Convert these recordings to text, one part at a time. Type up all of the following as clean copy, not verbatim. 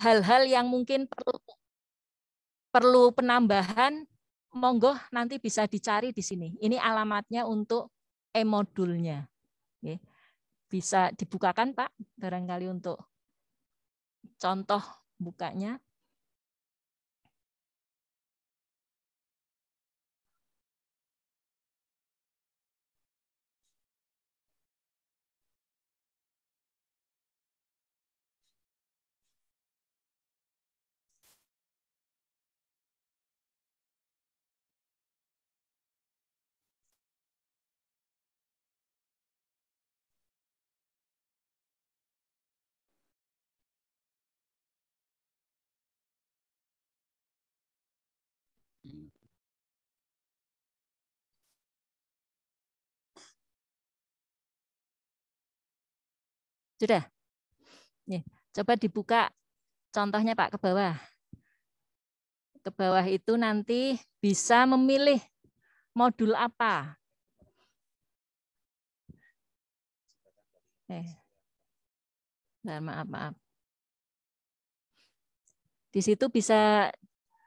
hal-hal yang mungkin perlu penambahan, monggo nanti bisa dicari di sini. Ini alamatnya untuk e-modulnya. Bisa dibukakan Pak, barangkali untuk contoh bukanya. Sudah? Coba dibuka contohnya Pak ke bawah. Ke bawah itu nanti bisa memilih modul apa. Maaf. Di situ bisa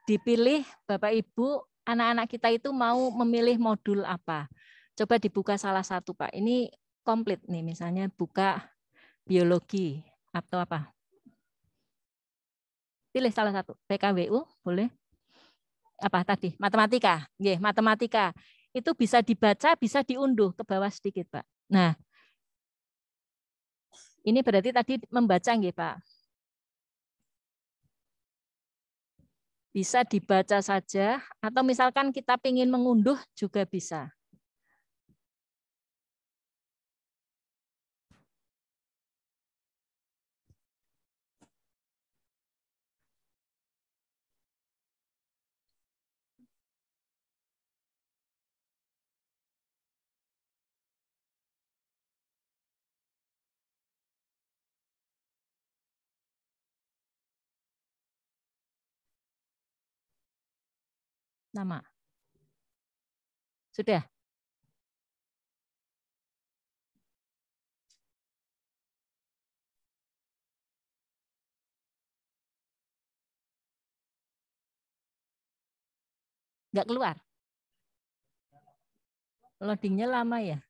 dipilih Bapak Ibu, anak-anak kita itu mau memilih modul apa. Coba dibuka salah satu Pak. Ini komplit nih, misalnya buka biologi atau apa. Pilih salah satu. PKWU boleh. Apa tadi? Matematika. Matematika. Itu bisa dibaca, bisa diunduh ke bawah sedikit, Pak. Nah, ini berarti tadi membaca nggih, Pak. Bisa dibaca saja, atau misalkan kita ingin mengunduh juga bisa. Nama. Sudah? Nggak keluar? Loadingnya lama ya?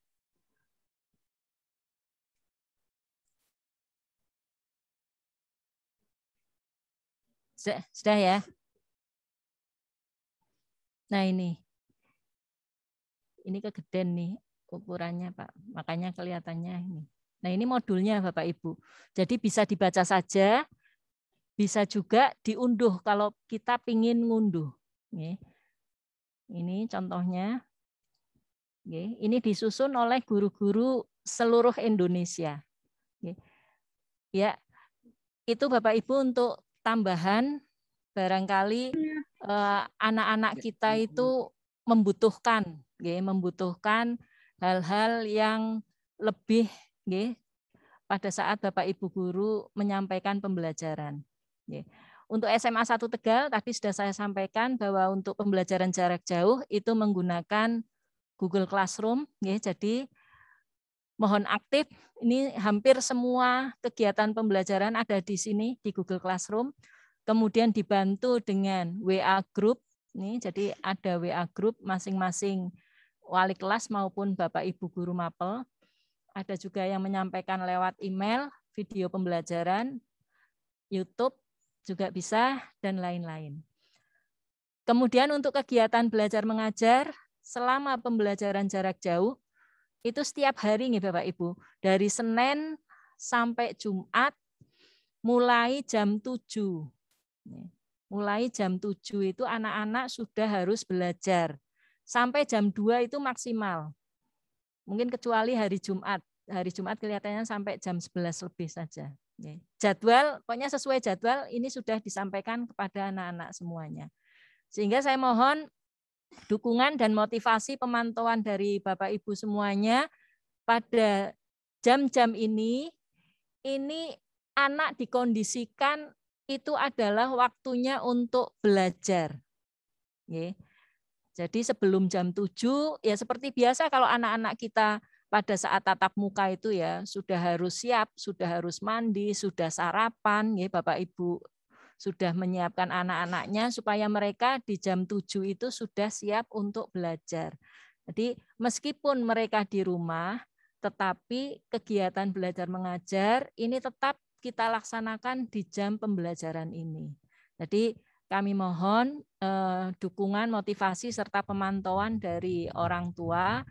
Sudah ya? Nah ini kegedean nih ukurannya Pak, makanya kelihatannya ini. Nah ini modulnya Bapak Ibu. Jadi bisa dibaca saja, bisa juga diunduh kalau kita pingin ngunduh. Ini contohnya. Ini disusun oleh guru-guru seluruh Indonesia. Ya, itu Bapak Ibu untuk tambahan, barangkali anak-anak kita itu membutuhkan hal-hal yang lebih pada saat Bapak Ibu guru menyampaikan pembelajaran. Untuk SMA 1 Tegal tadi sudah saya sampaikan bahwa untuk pembelajaran jarak jauh itu menggunakan Google Classroom. Jadi mohon aktif, ini hampir semua kegiatan pembelajaran ada di sini di Google Classroom. Kemudian dibantu dengan WA Group. Jadi ada WA Group masing-masing wali kelas maupun Bapak Ibu guru mapel. Ada juga yang menyampaikan lewat email, video pembelajaran, YouTube juga bisa, dan lain-lain. Kemudian untuk kegiatan belajar mengajar selama pembelajaran jarak jauh, itu setiap hari nih Bapak Ibu, dari Senin sampai Jumat mulai jam 7. Mulai jam 7 itu anak-anak sudah harus belajar. Sampai jam 2 itu maksimal. Mungkin kecuali hari Jumat. Hari Jumat kelihatannya sampai jam 11 lebih saja. Jadwal, pokoknya sesuai jadwal, ini sudah disampaikan kepada anak-anak semuanya. Sehingga saya mohon dukungan dan motivasi pemantauan dari Bapak Ibu semuanya pada jam-jam ini anak dikondisikan itu adalah waktunya untuk belajar. Jadi sebelum jam 7, ya seperti biasa kalau anak-anak kita pada saat tatap muka itu ya sudah harus siap, sudah harus mandi, sudah sarapan, Bapak Ibu sudah menyiapkan anak-anaknya supaya mereka di jam 7 itu sudah siap untuk belajar. Jadi meskipun mereka di rumah, tetapi kegiatan belajar mengajar ini tetap kita laksanakan di jam pembelajaran ini. Jadi kami mohon dukungan, motivasi, serta pemantauan dari orang tua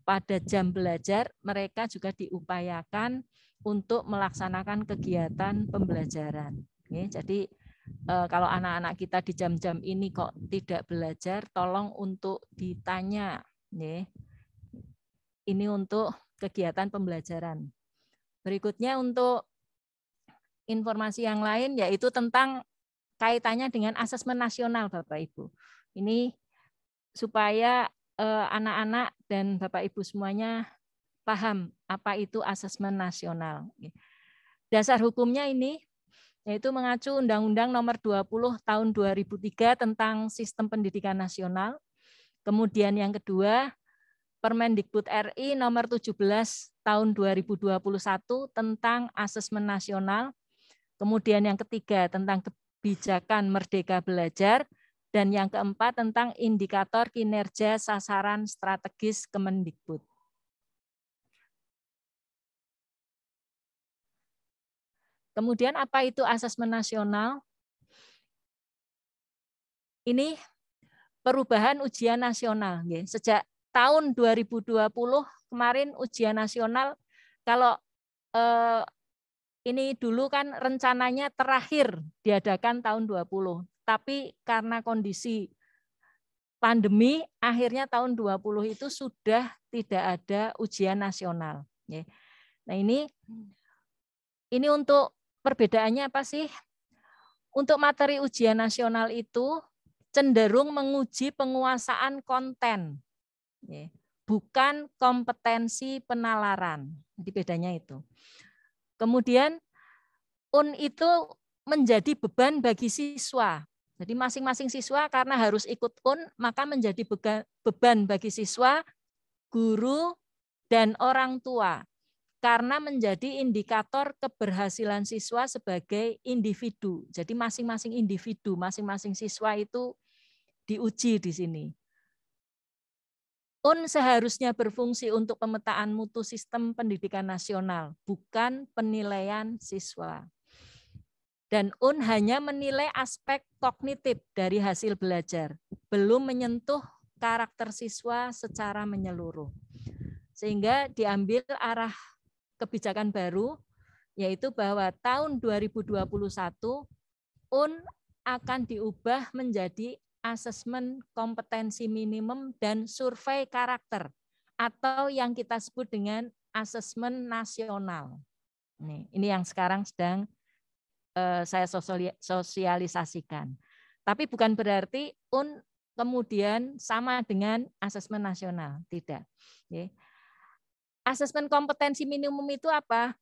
pada jam belajar, mereka juga diupayakan untuk melaksanakan kegiatan pembelajaran. Jadi kalau anak-anak kita di jam-jam ini kok tidak belajar, tolong untuk ditanya. Ini untuk kegiatan pembelajaran. Berikutnya untuk informasi yang lain yaitu tentang kaitannya dengan asesmen nasional, Bapak Ibu. Ini supaya anak-anak dan Bapak Ibu semuanya paham apa itu asesmen nasional. Dasar hukumnya ini yaitu mengacu Undang-Undang Nomor 20 Tahun 2003 tentang Sistem Pendidikan Nasional. Kemudian yang kedua, Permendikbud RI Nomor 17 Tahun 2021 tentang asesmen nasional. Kemudian yang ketiga tentang kebijakan Merdeka Belajar, dan yang keempat tentang indikator kinerja sasaran strategis Kemendikbud. Kemudian apa itu asesmen nasional? Ini perubahan ujian nasional. Sejak tahun 2020 kemarin ujian nasional, kalau ini dulu kan rencananya terakhir diadakan tahun 20, tapi karena kondisi pandemi akhirnya tahun 20 itu sudah tidak ada ujian nasional. Nah ini untuk perbedaannya apa sih? Untuk materi ujian nasional itu cenderung menguji penguasaan konten, bukan kompetensi penalaran. Jadi bedanya itu. Kemudian UN itu menjadi beban bagi siswa. Jadi masing-masing siswa karena harus ikut UN, maka menjadi beban bagi siswa, guru, dan orang tua. Karena menjadi indikator keberhasilan siswa sebagai individu. Jadi masing-masing individu, masing-masing siswa itu diuji di sini. UN seharusnya berfungsi untuk pemetaan mutu sistem pendidikan nasional, bukan penilaian siswa. Dan UN hanya menilai aspek kognitif dari hasil belajar, belum menyentuh karakter siswa secara menyeluruh. Sehingga diambil arah kebijakan baru, yaitu bahwa tahun 2021 UN akan diubah menjadi asesmen kompetensi minimum dan survei karakter, atau yang kita sebut dengan asesmen nasional. Ini yang sekarang sedang saya sosialisasikan. Tapi bukan berarti UN kemudian sama dengan asesmen nasional, tidak. Asesmen kompetensi minimum itu apa?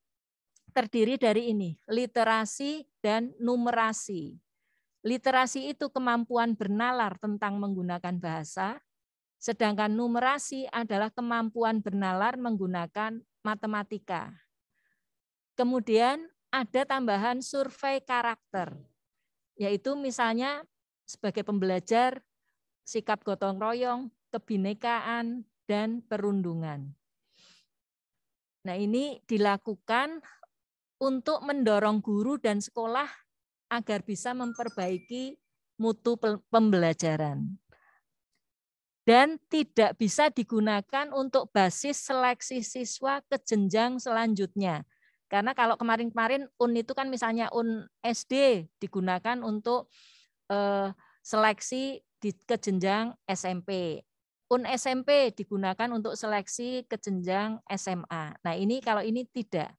Terdiri dari ini, literasi dan numerasi. Literasi itu kemampuan bernalar tentang menggunakan bahasa, sedangkan numerasi adalah kemampuan bernalar menggunakan matematika. Kemudian ada tambahan survei karakter, yaitu misalnya sebagai pembelajar, sikap gotong royong, kebinekaan, dan perundungan. Nah, ini dilakukan untuk mendorong guru dan sekolah agar bisa memperbaiki mutu pembelajaran. Dan tidak bisa digunakan untuk basis seleksi siswa ke jenjang selanjutnya. Karena kalau kemarin-kemarin UN itu kan misalnya UN SD digunakan untuk seleksi ke jenjang SMP. UN SMP digunakan untuk seleksi ke jenjang SMA. Nah ini kalau ini tidak.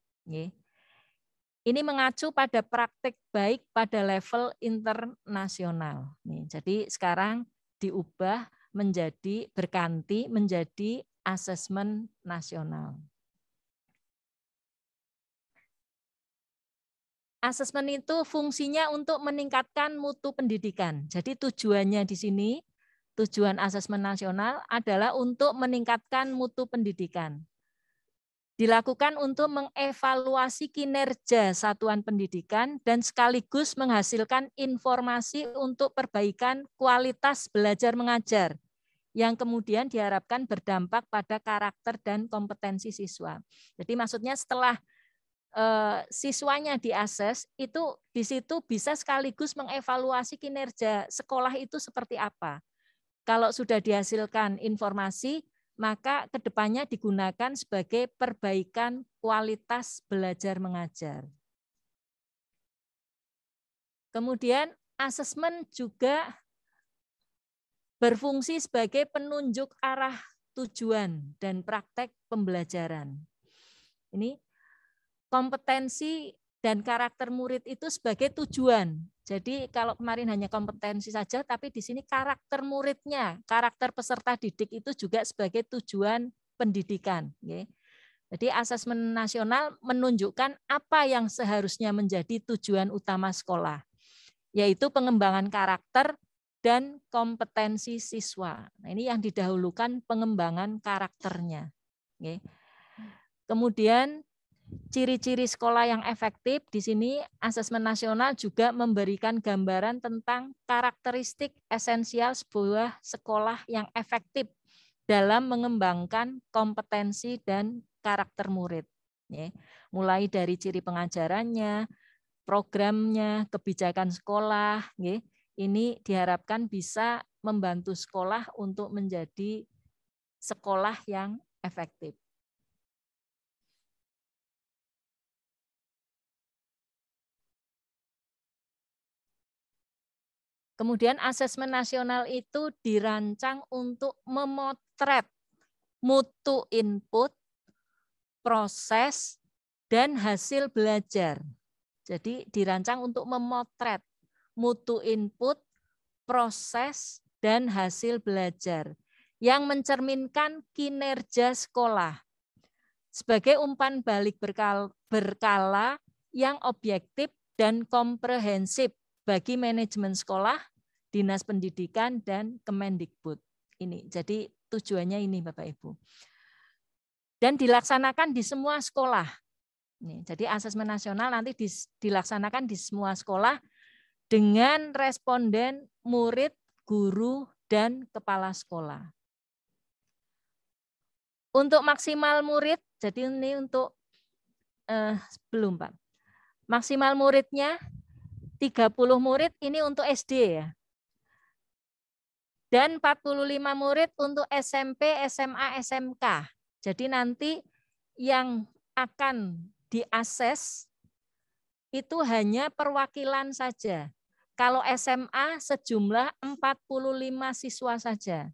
Ini mengacu pada praktik baik pada level internasional. Jadi sekarang diubah menjadi berganti menjadi asesmen nasional. Asesmen itu fungsinya untuk meningkatkan mutu pendidikan. Jadi tujuannya di sini, tujuan asesmen nasional adalah untuk meningkatkan mutu pendidikan. dilakukan untuk mengevaluasi kinerja satuan pendidikan dan sekaligus menghasilkan informasi untuk perbaikan kualitas belajar mengajar yang kemudian diharapkan berdampak pada karakter dan kompetensi siswa. Jadi maksudnya setelah siswanya diakses, itu di situ bisa sekaligus mengevaluasi kinerja sekolah itu seperti apa. Kalau sudah dihasilkan informasi, maka kedepannya digunakan sebagai perbaikan kualitas belajar mengajar. Kemudian asesmen juga berfungsi sebagai penunjuk arah tujuan dan praktek pembelajaran. Ini kompetensi dan karakter murid itu sebagai tujuan. Jadi kalau kemarin hanya kompetensi saja, tapi di sini karakter muridnya, karakter peserta didik itu juga sebagai tujuan pendidikan. Jadi asesmen nasional menunjukkan apa yang seharusnya menjadi tujuan utama sekolah, yaitu pengembangan karakter dan kompetensi siswa. Nah, ini yang didahulukan pengembangan karakternya. Kemudian ciri-ciri sekolah yang efektif, di sini asesmen nasional juga memberikan gambaran tentang karakteristik esensial sebuah sekolah yang efektif dalam mengembangkan kompetensi dan karakter murid. Mulai dari ciri pengajarannya, programnya, kebijakan sekolah, ini diharapkan bisa membantu sekolah untuk menjadi sekolah yang efektif. Kemudian asesmen nasional itu dirancang untuk memotret mutu input, proses, dan hasil belajar. Jadi dirancang untuk memotret mutu input, proses, dan hasil belajar yang mencerminkan kinerja sekolah sebagai umpan balik berkala yang objektif dan komprehensif bagi manajemen sekolah, dinas pendidikan, dan Kemendikbud. Ini jadi tujuannya ini Bapak Ibu. Dan dilaksanakan di semua sekolah. Jadi asesmen nasional nanti dilaksanakan di semua sekolah dengan responden murid, guru, dan kepala sekolah. Untuk maksimal murid, jadi ini untuk belum Pak. Maksimal muridnya 30 murid ini untuk SD ya. Dan 45 murid untuk SMP, SMA, SMK. Jadi nanti yang akan diakses itu hanya perwakilan saja. Kalau SMA sejumlah 45 siswa saja.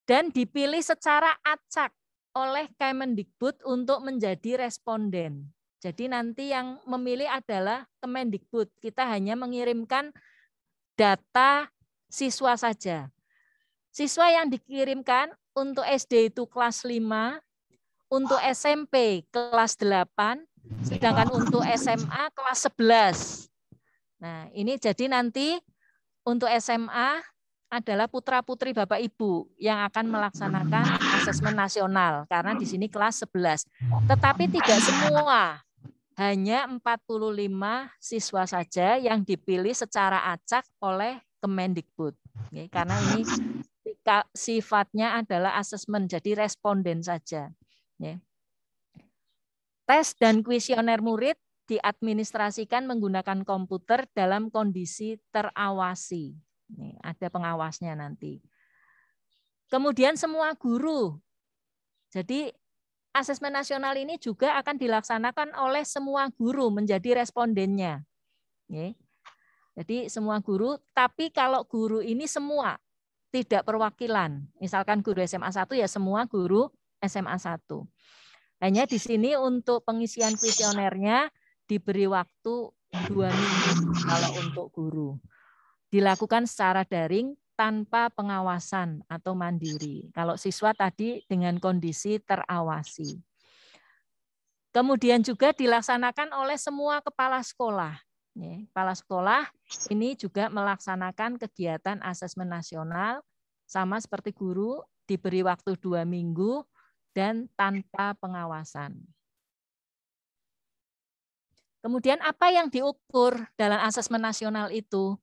Dan dipilih secara acak oleh Kemendikbud untuk menjadi responden. Jadi nanti yang memilih adalah Kemendikbud. Kita hanya mengirimkan data siswa saja. Siswa yang dikirimkan untuk SD itu kelas 5, untuk SMP kelas 8, sedangkan untuk SMA kelas 11. Nah, ini jadi nanti untuk SMA adalah putra-putri Bapak Ibu yang akan melaksanakan asesmen nasional karena di sini kelas 11. Tetapi tidak semua. Hanya 45 siswa saja yang dipilih secara acak oleh Kemendikbud. Karena ini sifatnya adalah asesmen, jadi responden saja. Tes dan kuesioner murid diadministrasikan menggunakan komputer dalam kondisi terawasi. Ada pengawasnya nanti. Kemudian semua guru. Jadi asesmen nasional ini juga akan dilaksanakan oleh semua guru menjadi respondennya. Jadi semua guru, tapi kalau guru ini semua, tidak perwakilan. Misalkan guru SMA 1 ya semua guru SMA 1. Hanya di sini untuk pengisian kuesionernya diberi waktu 2 minggu kalau untuk guru. Dilakukan secara daring tanpa pengawasan atau mandiri. Kalau siswa tadi dengan kondisi terawasi. Kemudian juga dilaksanakan oleh semua kepala sekolah. Kepala sekolah ini juga melaksanakan kegiatan asesmen nasional sama seperti guru, diberi waktu 2 minggu dan tanpa pengawasan. Kemudian apa yang diukur dalam asesmen nasional itu?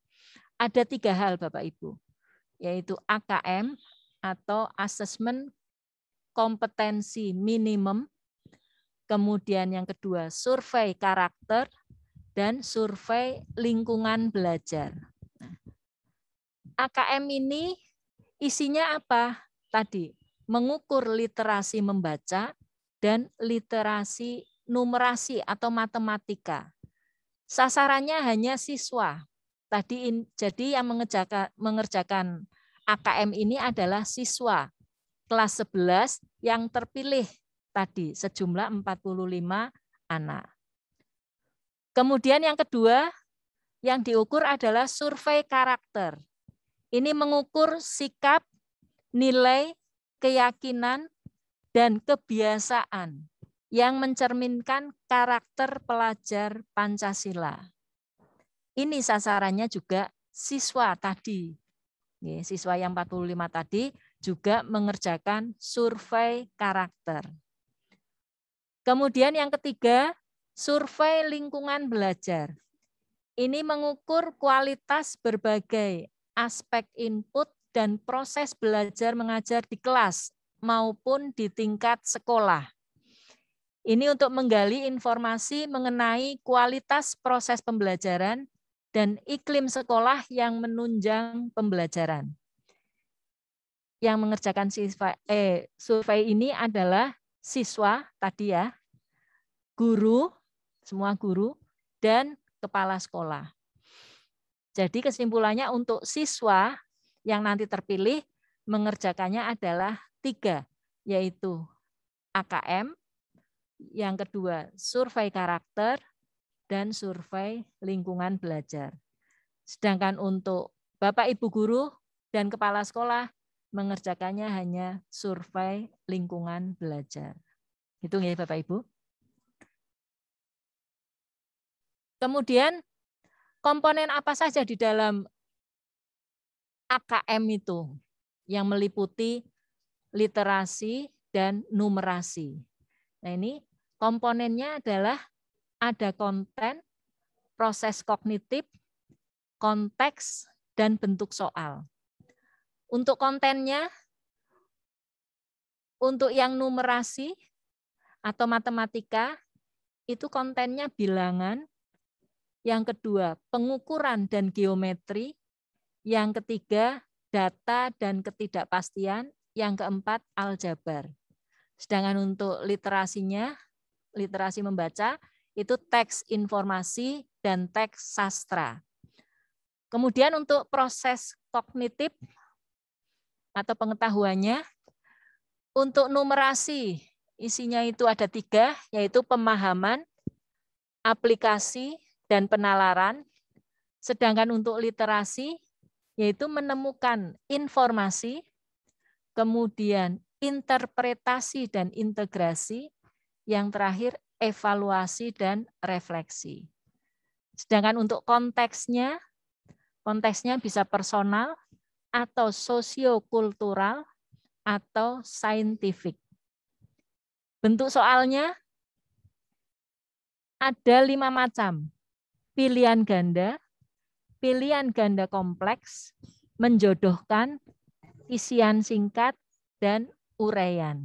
Ada 3 hal Bapak Ibu, yaitu AKM atau asesmen kompetensi minimum, kemudian yang kedua survei karakter, dan survei lingkungan belajar. AKM ini isinya apa? Tadi, mengukur literasi membaca dan literasi numerasi atau matematika. Sasarannya hanya siswa. Jadi yang mengerjakan AKM ini adalah siswa kelas 11 yang terpilih tadi sejumlah 45 anak. Kemudian yang kedua yang diukur adalah survei karakter. Ini mengukur sikap, nilai, keyakinan, dan kebiasaan yang mencerminkan karakter pelajar Pancasila. Ini sasarannya juga siswa tadi. Siswa yang 45 tadi juga mengerjakan survei karakter. Kemudian yang ketiga, survei lingkungan belajar. Ini mengukur kualitas berbagai aspek input dan proses belajar mengajar di kelas maupun di tingkat sekolah. Ini untuk menggali informasi mengenai kualitas proses pembelajaran dan iklim sekolah yang menunjang pembelajaran. Yang mengerjakan survei ini adalah siswa tadi ya, guru, semua guru, dan kepala sekolah. Jadi kesimpulannya untuk siswa yang nanti terpilih mengerjakannya adalah 3, yaitu AKM, yang kedua survei karakter, dan survei lingkungan belajar. Sedangkan untuk Bapak Ibu guru dan kepala sekolah mengerjakannya hanya survei lingkungan belajar. Itu ya Bapak Ibu. Kemudian komponen apa saja di dalam AKM itu yang meliputi literasi dan numerasi. Nah ini komponennya adalah ada konten, proses kognitif, konteks, dan bentuk soal. Untuk kontennya, untuk yang numerasi atau matematika, itu kontennya bilangan. Yang kedua, pengukuran dan geometri. Yang ketiga, data dan ketidakpastian. Yang keempat, aljabar. Sedangkan untuk literasinya, literasi membaca, itu teks informasi dan teks sastra. Kemudian untuk proses kognitif atau pengetahuannya, untuk numerasi, isinya itu ada 3, yaitu pemahaman, aplikasi, dan penalaran. Sedangkan untuk literasi, yaitu menemukan informasi, kemudian interpretasi dan integrasi, yang terakhir evaluasi dan refleksi. Sedangkan untuk konteksnya bisa personal atau sosiokultural atau saintifik. Bentuk soalnya ada 5 macam. Pilihan ganda kompleks, menjodohkan, isian singkat, dan uraian.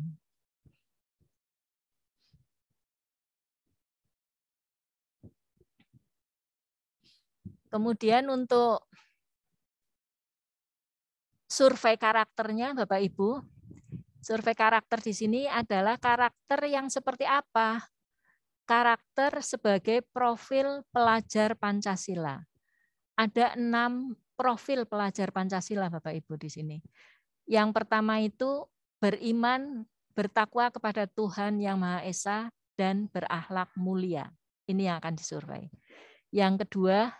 Kemudian untuk survei karakternya Bapak Ibu, survei karakter di sini adalah karakter yang seperti apa? Karakter sebagai profil pelajar Pancasila. Ada 6 profil pelajar Pancasila Bapak Ibu di sini. Yang pertama itu beriman, bertakwa kepada Tuhan Yang Maha Esa, dan berakhlak mulia. Ini yang akan disurvei. Yang kedua,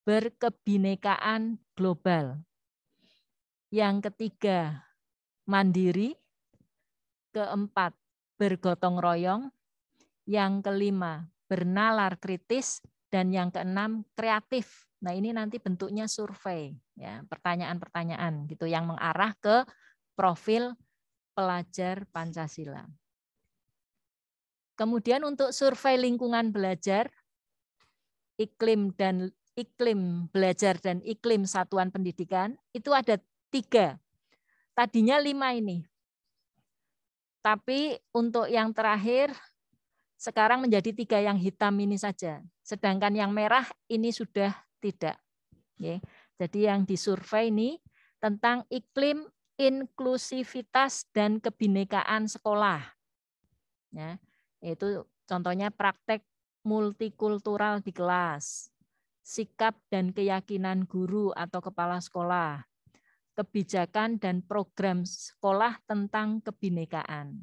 berkebinekaan global. Yang ketiga, mandiri. Keempat, bergotong royong. Yang kelima, bernalar kritis. Dan yang keenam, kreatif. Nah ini nanti bentuknya survei, ya, pertanyaan-pertanyaan gitu yang mengarah ke profil pelajar Pancasila. Kemudian untuk survei lingkungan belajar, iklim belajar dan iklim satuan pendidikan, itu ada 3. Tadinya 5 ini. Tapi untuk yang terakhir, sekarang menjadi 3 yang hitam ini saja. Sedangkan yang merah ini sudah tidak. Jadi yang disurvei ini tentang iklim inklusivitas dan kebinekaan sekolah. Ya, yaitu contohnya praktek multikultural di kelas, sikap dan keyakinan guru atau kepala sekolah, kebijakan dan program sekolah tentang kebinekaan.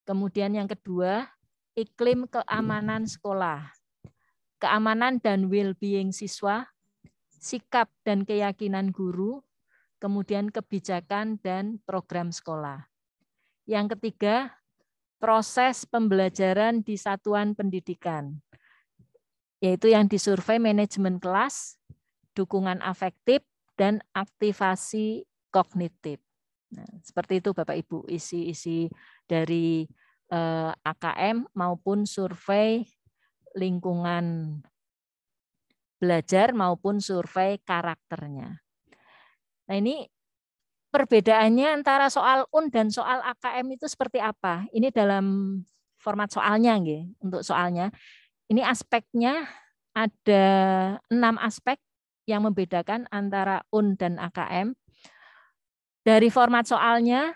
Kemudian yang kedua, iklim keamanan sekolah, keamanan dan well-being siswa, sikap dan keyakinan guru, kemudian kebijakan dan program sekolah. Yang ketiga, proses pembelajaran di satuan pendidikan, yaitu yang disurvei manajemen kelas, dukungan afektif, dan aktivasi kognitif. Nah, seperti itu Bapak Ibu isi-isi dari AKM maupun survei lingkungan belajar maupun survei karakternya. Nah ini perbedaannya antara soal UN dan soal AKM itu seperti apa? Ini dalam format soalnya, nggih. Untuk soalnya, ini aspeknya ada 6 aspek yang membedakan antara UN dan AKM. Dari format soalnya,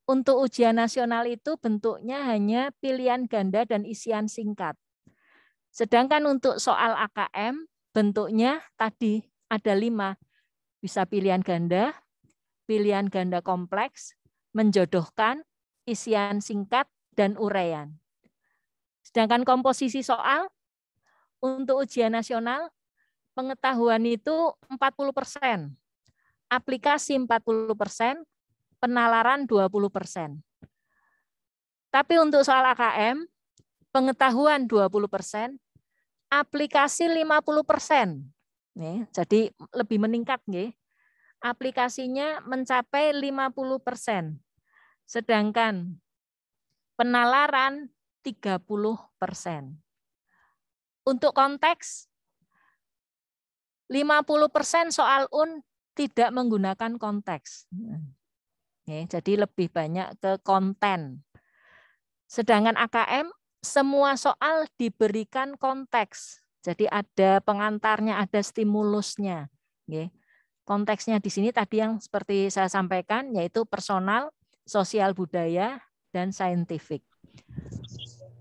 untuk ujian nasional itu bentuknya hanya pilihan ganda dan isian singkat. Sedangkan untuk soal AKM, bentuknya tadi ada 5. Bisa pilihan ganda kompleks, menjodohkan, isian singkat, dan uraian. Sedangkan komposisi soal, untuk ujian nasional, pengetahuan itu 40%, aplikasi 40%, penalaran 20%. Tapi untuk soal AKM, pengetahuan 20%, aplikasi 50%. Nih, jadi lebih meningkat, nggih. Aplikasinya mencapai 50%. Sedangkan penalaran 30%. Untuk konteks, 50% soal UN tidak menggunakan konteks. Jadi lebih banyak ke konten. Sedangkan AKM, semua soal diberikan konteks. Jadi ada pengantarnya, ada stimulusnya. Konteksnya di sini tadi yang seperti saya sampaikan, yaitu personal, sosial budaya, dan saintifik.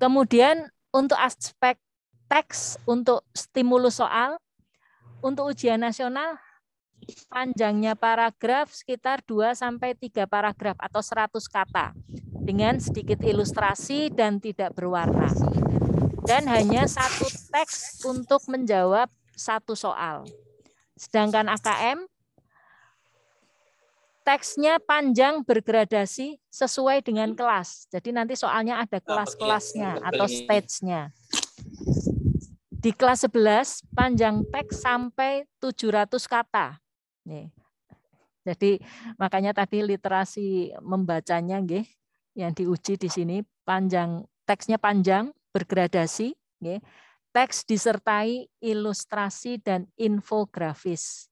Kemudian untuk aspek teks, untuk stimulus soal, untuk ujian nasional, panjangnya paragraf sekitar 2-3 paragraf atau 100 kata, dengan sedikit ilustrasi dan tidak berwarna. Dan hanya 1 teks untuk menjawab 1 soal. Sedangkan AKM, teksnya panjang bergradasi sesuai dengan kelas. Jadi nanti soalnya ada kelas-kelasnya atau stage-nya. Di kelas 11, panjang teks sampai 700 kata. Nih. Jadi makanya tadi literasi membacanya nggih, yang diuji di sini teksnya panjang, bergradasi, nggih. Teks disertai ilustrasi dan infografis.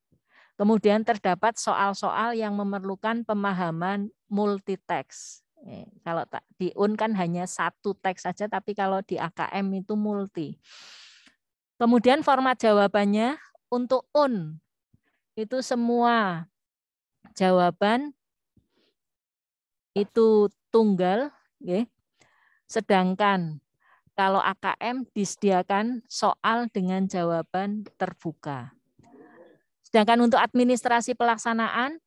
Kemudian terdapat soal-soal yang memerlukan pemahaman multiteks. Kalau di UN kan hanya 1 teks saja, tapi kalau di AKM itu multi. Kemudian format jawabannya untuk UN itu semua jawaban itu tunggal, sedangkan kalau AKM disediakan soal dengan jawaban terbuka. Sedangkan untuk administrasi pelaksanaan,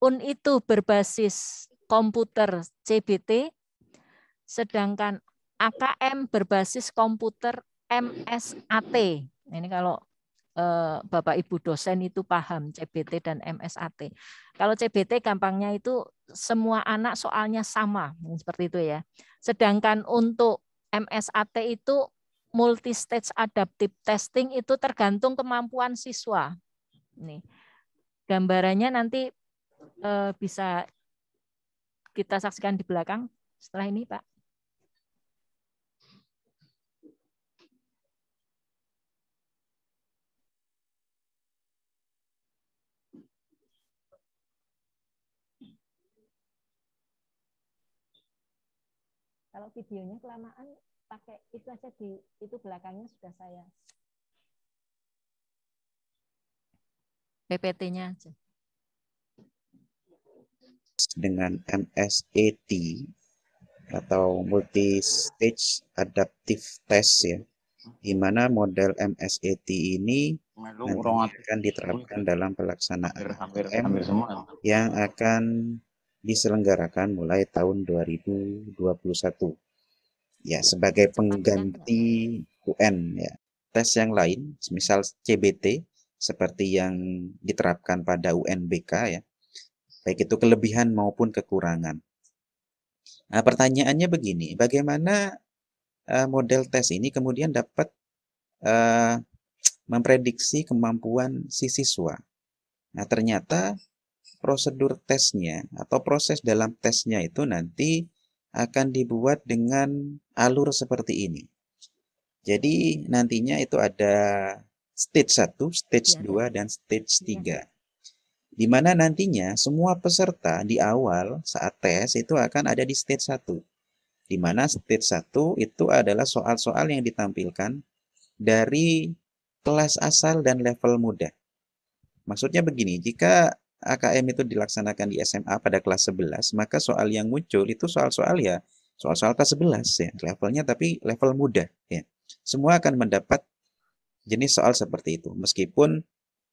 UN itu berbasis komputer CBT, sedangkan AKM berbasis komputer MSAT. Ini kalau Bapak Ibu dosen itu paham CBT dan MSAT. Kalau CBT gampangnya itu semua anak soalnya sama, seperti itu ya. Sedangkan untuk MSAT itu multi-stage adaptive testing itu tergantung kemampuan siswa. Nih, gambarannya nanti bisa kita saksikan di belakang setelah ini, Pak. Kalau videonya kelamaan, pakai itu aja, itu belakangnya sudah saya PPT-nya aja. Dengan MSAT atau Multi Stage Adaptive Test ya, di mana model MSAT ini nantinya akan diterapkan dalam pelaksanaan UTM yang akan diselenggarakan mulai tahun 2021 ya, sebagai pengganti UN ya. Tes yang lain misal CBT seperti yang diterapkan pada UNBK ya, baik itu kelebihan maupun kekurangan. Nah, pertanyaannya begini, bagaimana model tes ini kemudian dapat memprediksi kemampuan si siswa? Nah, ternyata prosedur tesnya atau proses dalam tesnya itu nanti akan dibuat dengan alur seperti ini. Jadi nantinya itu ada stage 1, stage 2, dan stage 3. Di mana nantinya semua peserta di awal saat tes itu akan ada di stage 1. Di mana stage 1 itu adalah soal-soal yang ditampilkan dari kelas asal dan level mudah. Maksudnya begini, jika AKM itu dilaksanakan di SMA pada kelas 11, maka soal yang muncul itu soal-soal ya, soal-soal kelas 11 ya, levelnya tapi level mudah ya. Semua akan mendapat jenis soal seperti itu, meskipun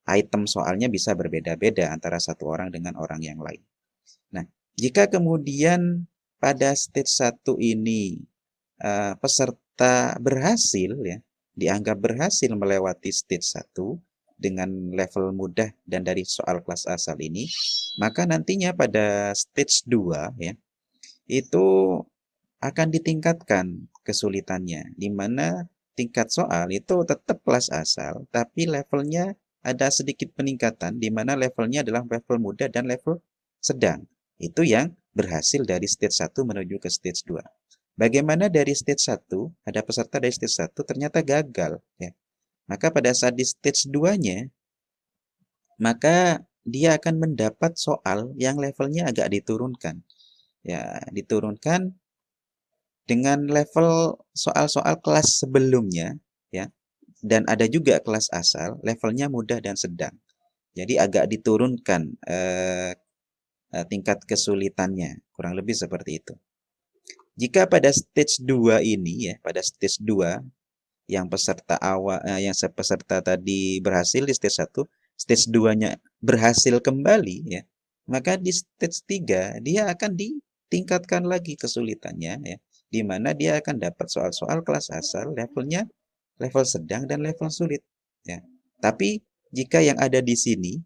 item soalnya bisa berbeda-beda antara satu orang dengan orang yang lain. Nah, jika kemudian pada stage 1 ini peserta berhasil ya, dianggap berhasil melewati stage 1 dengan level mudah dan dari soal kelas asal ini, maka nantinya pada stage 2 ya, itu akan ditingkatkan kesulitannya, di mana tingkat soal itu tetap kelas asal, tapi levelnya ada sedikit peningkatan, di mana levelnya adalah level mudah dan level sedang. Itu yang berhasil dari stage 1 menuju ke stage 2. Bagaimana dari stage 1, ada peserta dari stage 1 ternyata gagal. Ya. Maka pada saat di stage 2-nya, maka dia akan mendapat soal yang levelnya agak diturunkan. Ya, diturunkan dengan level soal-soal kelas sebelumnya, ya, dan ada juga kelas asal, levelnya mudah dan sedang. Jadi agak diturunkan tingkat kesulitannya, kurang lebih seperti itu. Jika pada stage 2 ini ya, pada stage 2 yang peserta awal yang peserta tadi berhasil di stage 1, stage 2-nya berhasil kembali ya, maka di stage 3 dia akan ditingkatkan lagi kesulitannya ya, di mana dia akan dapat soal-soal kelas asal levelnya level sedang dan level sulit ya. Tapi jika yang ada di sini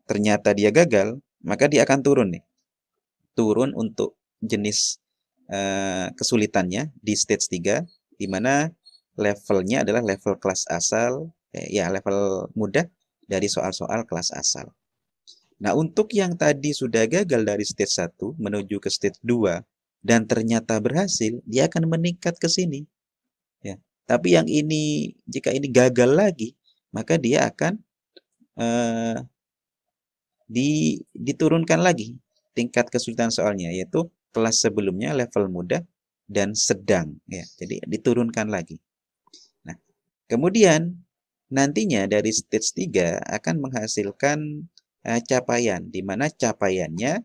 ternyata dia gagal, maka dia akan turun nih. Turun untuk jenis kesulitannya di stage 3, di mana levelnya adalah level kelas asal, ya level mudah dari soal-soal kelas asal. Nah, untuk yang tadi sudah gagal dari stage 1 menuju ke stage 2 dan ternyata berhasil, dia akan meningkat ke sini. Ya. Tapi yang ini, jika ini gagal lagi, maka dia akan diturunkan lagi tingkat kesulitan soalnya, yaitu kelas sebelumnya level mudah dan sedang ya. Jadi diturunkan lagi. Nah, kemudian nantinya dari stage 3 akan menghasilkan capaian, di mana capaiannya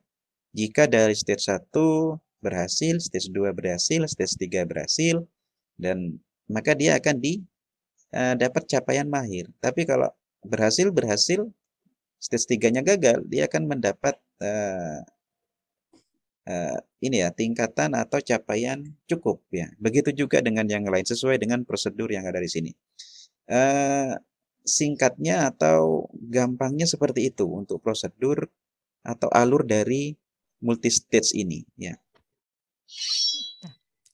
jika dari stage 1 berhasil, stage 2 berhasil, stage 3 berhasil, dan maka dia akan dapat capaian mahir. Tapi kalau berhasil, stage 3-nya gagal, dia akan mendapat ini ya, tingkatan atau capaian cukup ya. Begitu juga dengan yang lain sesuai dengan prosedur yang ada di sini. Singkatnya atau gampangnya seperti itu untuk prosedur atau alur dari multistage ini ya.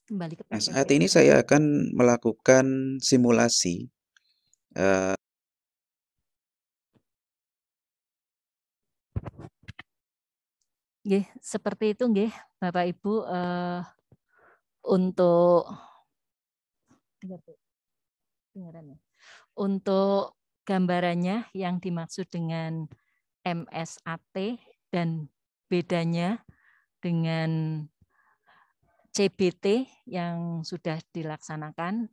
Kembali ke Nah, saat ini saya akan melakukan simulasi Nggih, seperti itu nggih, Bapak Ibu, untuk gambarannya yang dimaksud dengan MSAT dan bedanya dengan CBT yang sudah dilaksanakan.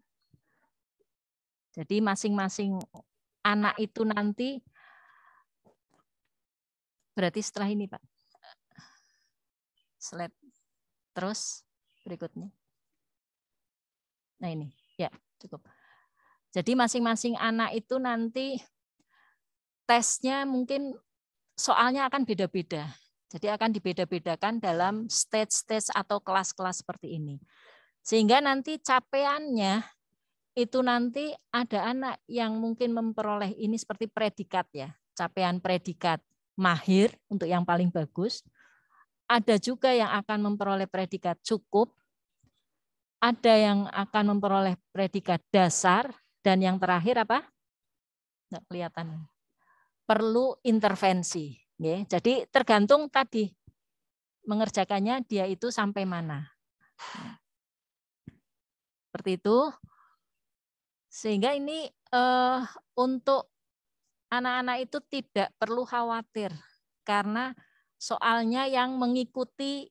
Jadi masing-masing anak itu nanti, berarti setelah ini Pak, slide terus berikutnya. Nah ini, ya cukup. Jadi masing-masing anak itu nanti tesnya mungkin soalnya akan beda-beda. Jadi akan dibeda-bedakan dalam stage-stage atau kelas-kelas seperti ini. Sehingga nanti capaiannya itu nanti ada anak yang mungkin memperoleh ini seperti predikat ya. Capaian predikat mahir untuk yang paling bagus. Ada juga yang akan memperoleh predikat cukup. Ada yang akan memperoleh predikat dasar. Dan yang terakhir apa? Nggak kelihatan. Perlu intervensi. Jadi tergantung tadi mengerjakannya dia itu sampai mana. Seperti itu. Sehingga ini untuk anak-anak itu tidak perlu khawatir karena soalnya yang mengikuti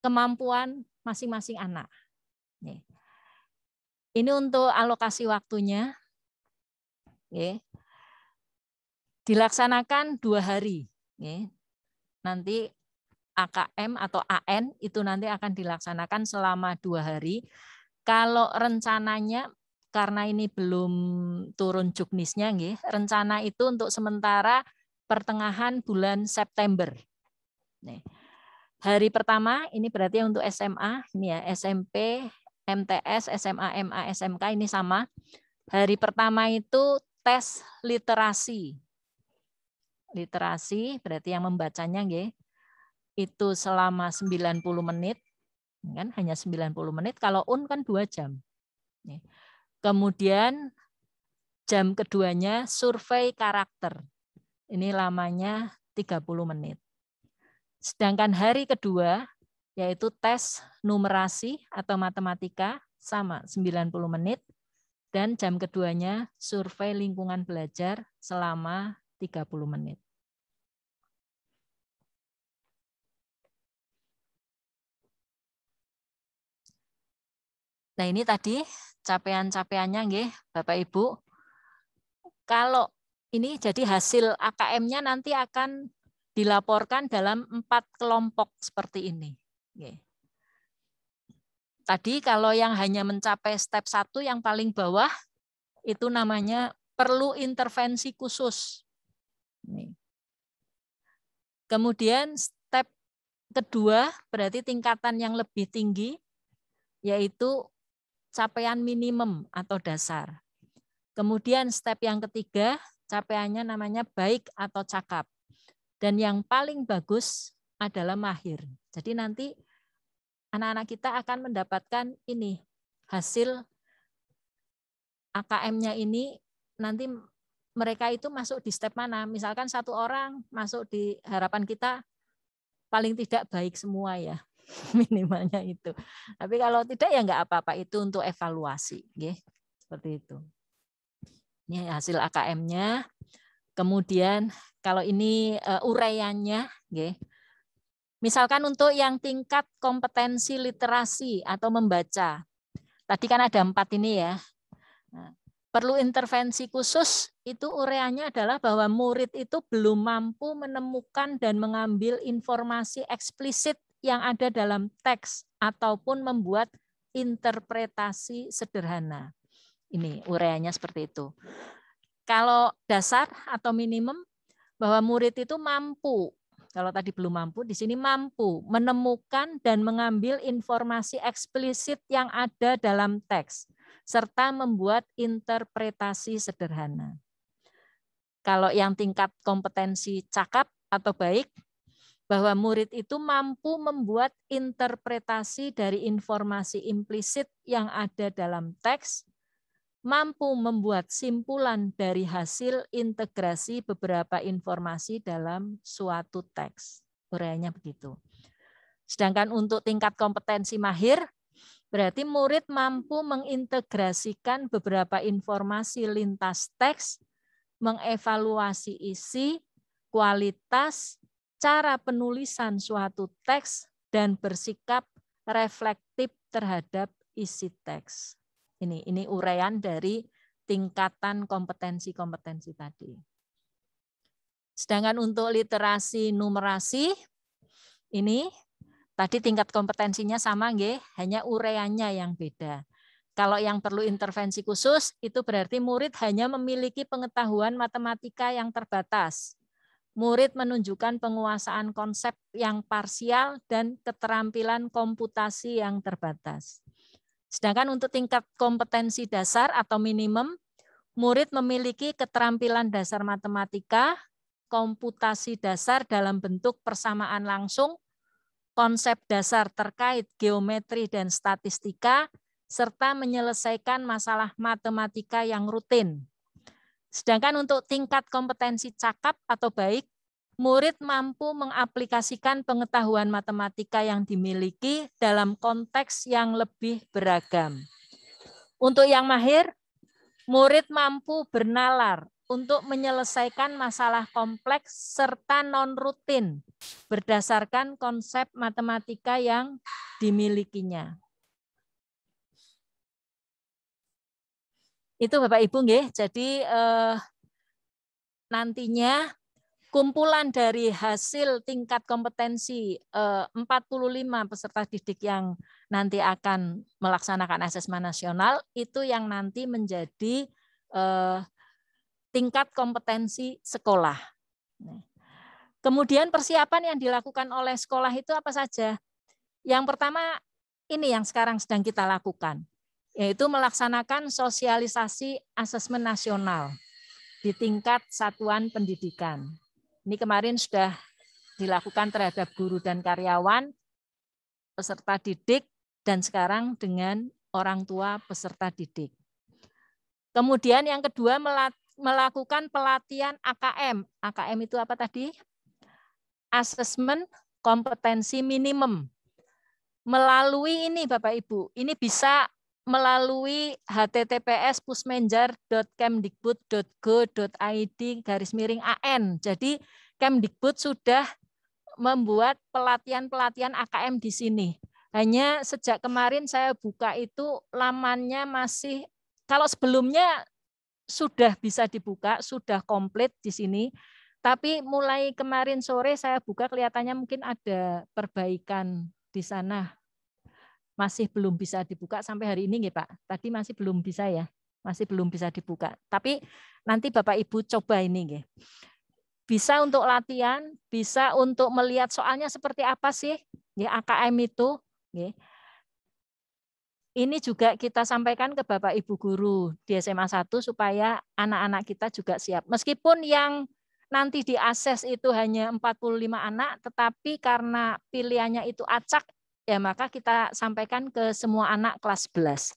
kemampuan masing-masing anak. Ini untuk alokasi waktunya. Dilaksanakan 2 hari. Nanti AKM atau AN itu nanti akan dilaksanakan selama 2 hari. Kalau rencananya, karena ini belum turun juknisnya, rencana itu untuk sementara pertengahan bulan September. Hari pertama ini berarti untuk SMA, ini ya SMP, MTS, SMA, MA, SMK ini sama. Hari pertama itu tes literasi. Literasi berarti yang membacanya itu selama 90 menit. Kan hanya 90 menit, kalau kan 2 jam. Kemudian jam keduanya survei karakter. Ini lamanya 30 menit. Sedangkan hari kedua yaitu tes numerasi atau matematika sama 90 menit. Dan jam keduanya survei lingkungan belajar selama 30 menit. Nah ini tadi capaian-capaiannya nggih Bapak Ibu. Kalau ini jadi hasil AKM-nya nanti akan dilaporkan dalam 4 kelompok seperti ini. Tadi kalau yang hanya mencapai step 1 yang paling bawah itu namanya perlu intervensi khusus. Kemudian step kedua berarti tingkatan yang lebih tinggi yaitu capaian minimum atau dasar. Kemudian step yang ketiga capaiannya namanya baik atau cakap. Dan yang paling bagus adalah mahir. Jadi nanti anak-anak kita akan mendapatkan ini hasil AKM-nya ini nanti mereka itu masuk di step mana. Misalkan 1 orang masuk di harapan kita paling tidak baik semua ya. Minimalnya itu. Tapi kalau tidak ya nggak apa-apa, itu untuk evaluasi. Seperti itu. Ini hasil AKM-nya. Kemudian kalau ini uraiannya. Misalkan untuk yang tingkat kompetensi literasi atau membaca. Tadi kan ada 4 ini ya. Nah, perlu intervensi khusus, itu uraiannya adalah bahwa murid itu belum mampu menemukan dan mengambil informasi eksplisit yang ada dalam teks ataupun membuat interpretasi sederhana. Ini uraiannya seperti itu. Kalau dasar atau minimum, bahwa murid itu mampu. Kalau tadi belum mampu, di sini mampu menemukan dan mengambil informasi eksplisit yang ada dalam teks, serta membuat interpretasi sederhana. Kalau yang tingkat kompetensi cakap atau baik, bahwa murid itu mampu membuat interpretasi dari informasi implisit yang ada dalam teks, mampu membuat simpulan dari hasil integrasi beberapa informasi dalam suatu teks. uraiannya begitu. Sedangkan untuk tingkat kompetensi mahir, berarti murid mampu mengintegrasikan beberapa informasi lintas teks, mengevaluasi isi, kualitas, cara penulisan suatu teks, dan bersikap reflektif terhadap isi teks. Ini uraian dari tingkatan kompetensi-kompetensi tadi. Sedangkan untuk literasi numerasi, ini tadi tingkat kompetensinya sama, nggih, hanya uraiannya yang beda. Kalau yang perlu intervensi khusus, itu berarti murid hanya memiliki pengetahuan matematika yang terbatas. Murid menunjukkan penguasaan konsep yang parsial dan keterampilan komputasi yang terbatas. Sedangkan untuk tingkat kompetensi dasar atau minimum, murid memiliki keterampilan dasar matematika, komputasi dasar dalam bentuk persamaan langsung, konsep dasar terkait geometri dan statistika, serta menyelesaikan masalah matematika yang rutin. Sedangkan untuk tingkat kompetensi cakap atau baik, murid mampu mengaplikasikan pengetahuan matematika yang dimiliki dalam konteks yang lebih beragam. Untuk yang mahir, murid mampu bernalar untuk menyelesaikan masalah kompleks serta non-rutin berdasarkan konsep matematika yang dimilikinya. Itu Bapak Ibu nggih. Jadi nantinya kumpulan dari hasil tingkat kompetensi 45 peserta didik yang nanti akan melaksanakan asesmen nasional itu yang nanti menjadi tingkat kompetensi sekolah. Kemudian persiapan yang dilakukan oleh sekolah itu apa saja? Yang pertama ini yang sekarang sedang kita lakukan, yaitu melaksanakan sosialisasi asesmen nasional di tingkat satuan pendidikan. Ini kemarin sudah dilakukan terhadap guru dan karyawan, peserta didik, dan sekarang dengan orang tua peserta didik. Kemudian yang kedua melakukan pelatihan AKM. AKM itu apa tadi? Asesmen kompetensi minimum. Melalui ini Bapak Ibu, ini bisa melalui https://pusmenjar.kemdikbud.go.id/AN. Jadi Kemdikbud sudah membuat pelatihan-pelatihan AKM di sini. Hanya sejak kemarin saya buka itu lamannya masih, kalau sebelumnya sudah bisa dibuka, sudah komplit di sini. Tapi mulai kemarin sore saya buka kelihatannya mungkin ada perbaikan di sana. Masih belum bisa dibuka sampai hari ini nggih Pak. Tadi masih belum bisa ya. Masih belum bisa dibuka. Tapi nanti Bapak Ibu coba ini nggih. Bisa untuk latihan, bisa untuk melihat soalnya seperti apa sih ya AKM itu nggih. Ini juga kita sampaikan ke Bapak Ibu guru di SMA 1 supaya anak-anak kita juga siap. Meskipun yang nanti diakses itu hanya 45 anak, tetapi karena pilihannya itu acak, ya maka kita sampaikan ke semua anak kelas 11.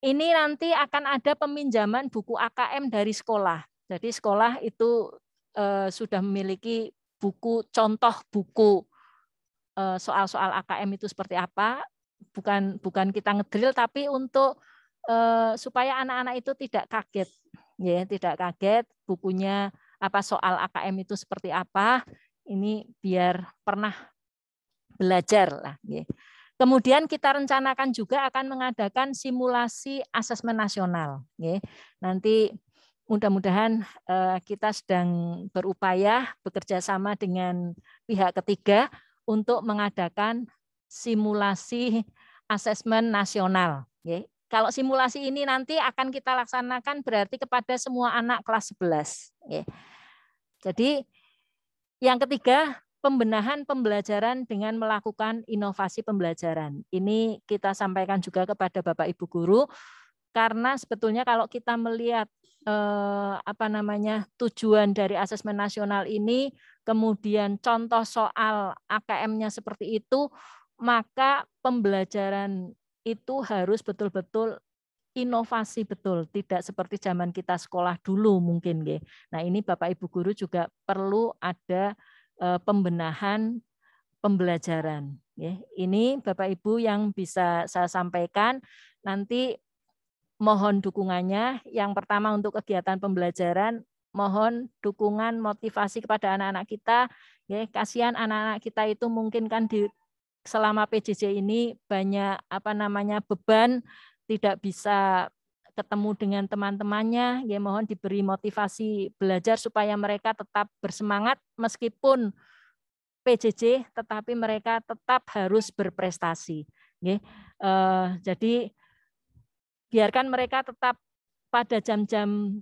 Ini nanti akan ada peminjaman buku AKM dari sekolah. Jadi sekolah itu sudah memiliki buku, contoh buku soal-soal AKM itu seperti apa. Bukan kita ngedrill, tapi untuk supaya anak-anak itu tidak kaget. Ya, tidak kaget bukunya apa soal AKM itu seperti apa. Ini biar pernah belajar lah. Kemudian kita rencanakan juga akan mengadakan simulasi asesmen nasional. Nanti mudah-mudahan kita sedang berupaya bekerja sama dengan pihak ketiga untuk mengadakan simulasi asesmen nasional. Kalau simulasi ini nanti akan kita laksanakan berarti kepada semua anak kelas 11. Jadi yang ketiga, pembenahan pembelajaran dengan melakukan inovasi pembelajaran. Ini kita sampaikan juga kepada Bapak Ibu guru, karena sebetulnya kalau kita melihat tujuan dari asesmen nasional ini, kemudian contoh soal AKM-nya seperti itu, maka pembelajaran itu harus betul-betul inovasi betul, tidak seperti zaman kita sekolah dulu mungkin. Nah ini Bapak Ibu guru juga perlu ada pembenahan pembelajaran. Ini Bapak Ibu yang bisa saya sampaikan. Nanti mohon dukungannya. Yang pertama untuk kegiatan pembelajaran, mohon dukungan motivasi kepada anak-anak kita. Kasihan anak-anak kita itu mungkin kan selama PJJ ini banyak beban, tidak bisa ketemu dengan teman-temannya. Mohon diberi motivasi belajar supaya mereka tetap bersemangat meskipun PJJ, tetapi mereka tetap harus berprestasi. Jadi biarkan mereka tetap pada jam-jam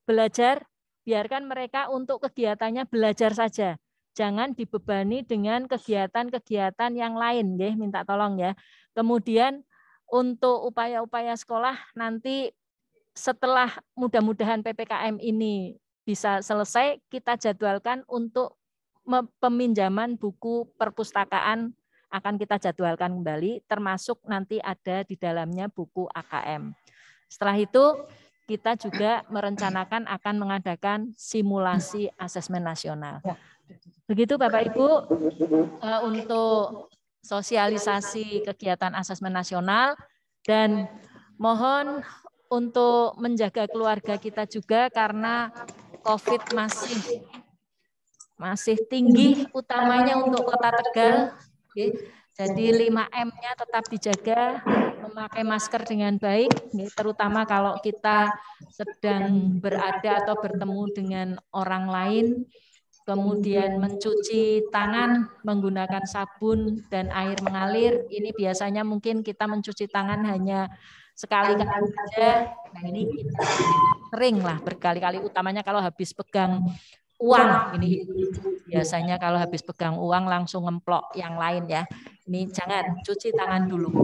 belajar, biarkan mereka untuk kegiatannya belajar saja. Jangan dibebani dengan kegiatan-kegiatan yang lain, minta tolong ya. Kemudian untuk upaya-upaya sekolah nanti setelah mudah-mudahan PPKM ini bisa selesai, kita jadwalkan untuk peminjaman buku perpustakaan akan kita jadwalkan kembali, termasuk nanti ada di dalamnya buku AKM. Setelah itu, kita juga merencanakan akan mengadakan simulasi asesmen nasional. Begitu Bapak Ibu, untuk sosialisasi kegiatan asesmen nasional, dan mohon untuk menjaga keluarga kita juga karena COVID masih tinggi, utamanya untuk Kota Tegal. Jadi 5M-nya tetap dijaga, memakai masker dengan baik, terutama kalau kita sedang berada atau bertemu dengan orang lain, kemudian mencuci tangan menggunakan sabun dan air mengalir. Ini biasanya mungkin kita mencuci tangan hanya sekali-kali saja. Nah ini kita sering lah berkali-kali, utamanya kalau habis pegang uang. Ini biasanya kalau habis pegang uang langsung ngemplok yang lain ya. Ini jangan, cuci tangan dulu.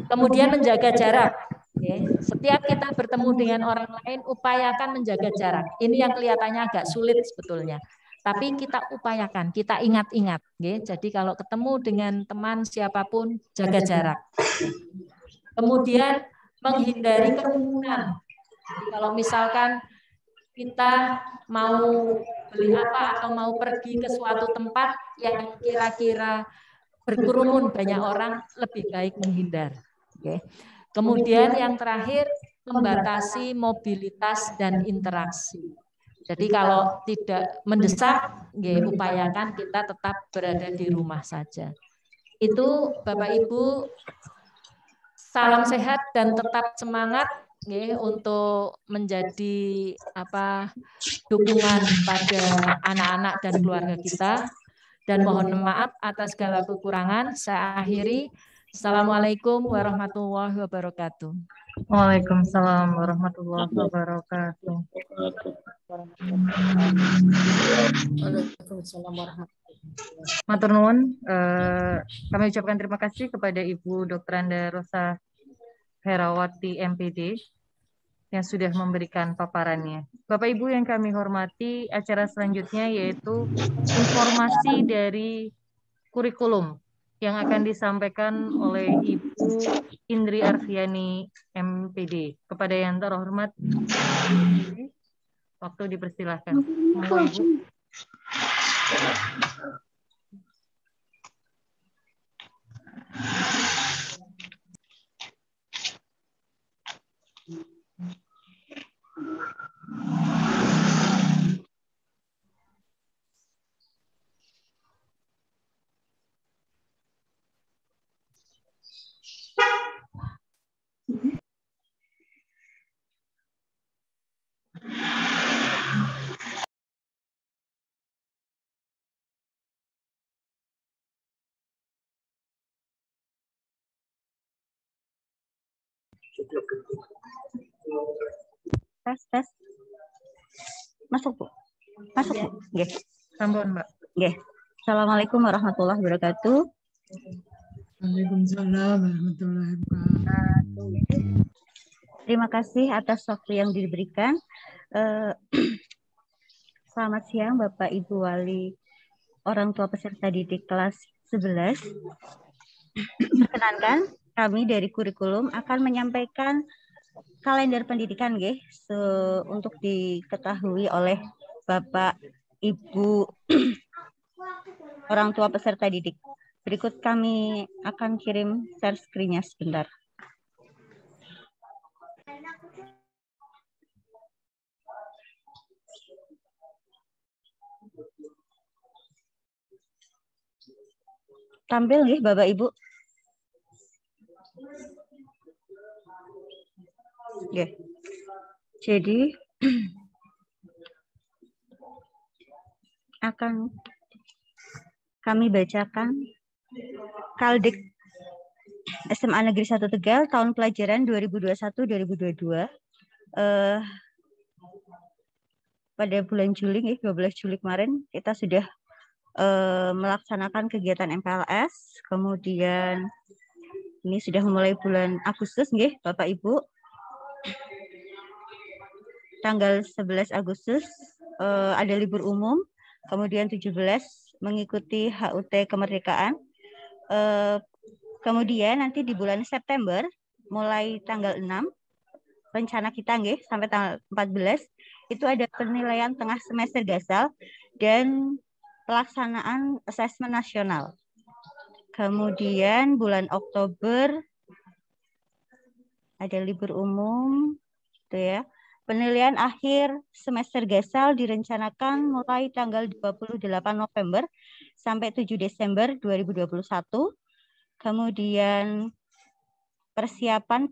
Kemudian menjaga jarak. Setiap kita bertemu dengan orang lain, upayakan menjaga jarak. Ini yang kelihatannya agak sulit sebetulnya. Tapi kita upayakan, kita ingat-ingat. Jadi kalau ketemu dengan teman siapapun, jaga jarak. Kemudian menghindari kerumunan. Kalau misalkan kita mau beli apa atau mau pergi ke suatu tempat yang kira-kira berkerumun banyak orang, lebih baik menghindar. Kemudian yang terakhir, membatasi mobilitas dan interaksi. Jadi kalau tidak mendesak, upayakan kita tetap berada di rumah saja. Itu Bapak Ibu, salam sehat dan tetap semangat untuk menjadi dukungan pada anak-anak dan keluarga kita. Dan mohon maaf atas segala kekurangan. Saya akhiri. Assalamualaikum warahmatullahi wabarakatuh. Waalaikumsalam warahmatullahi wabarakatuh. Waalaikumsalam warahmatullahi wabarakatuh. Matur nuwun, kami ucapkan terima kasih kepada Ibu Dr. Anda Rosa Herawati MPD yang sudah memberikan paparannya. Bapak Ibu yang kami hormati, acara selanjutnya yaitu informasi dari kurikulum yang akan disampaikan oleh Ibu Indri Arfiani MPD. Kepada yang terhormat, waktu dipersilahkan. Monggo Ibu. Tes. Masuk, Bu. Masuk, Bu. Nggih. Sampun, Mbak. Nggih. Assalamualaikum warahmatullahi wabarakatuh. Waalaikumsalam warahmatullahi wabarakatuh. Terima kasih atas waktu yang diberikan. Selamat siang Bapak Ibu Wali, orang tua peserta didik kelas 11. Perkenankan, kami dari kurikulum akan menyampaikan kalender pendidikan untuk diketahui oleh Bapak Ibu orang tua peserta didik. Berikut kami akan kirim share screen-nya sebentar. Tampil nggih Bapak Ibu? Nggih. Jadi akan kami bacakan Kaldik SMA Negeri 1 Tegal tahun pelajaran 2021-2022. Pada bulan Juli, 12 Juli kemarin kita sudah melaksanakan kegiatan MPLS, kemudian ini sudah memulai bulan Agustus, nggih, Bapak Ibu. Tanggal 11 Agustus ada libur umum, kemudian 17 mengikuti HUT kemerdekaan. Kemudian nanti di bulan September, mulai tanggal 6, rencana kita nggih sampai tanggal 14, itu ada penilaian tengah semester gasal dan pelaksanaan asesmen nasional. Kemudian bulan Oktober ada libur umum, gitu ya. Penilaian akhir semester gasal direncanakan mulai tanggal 28 November sampai 7 Desember 2021. Kemudian persiapan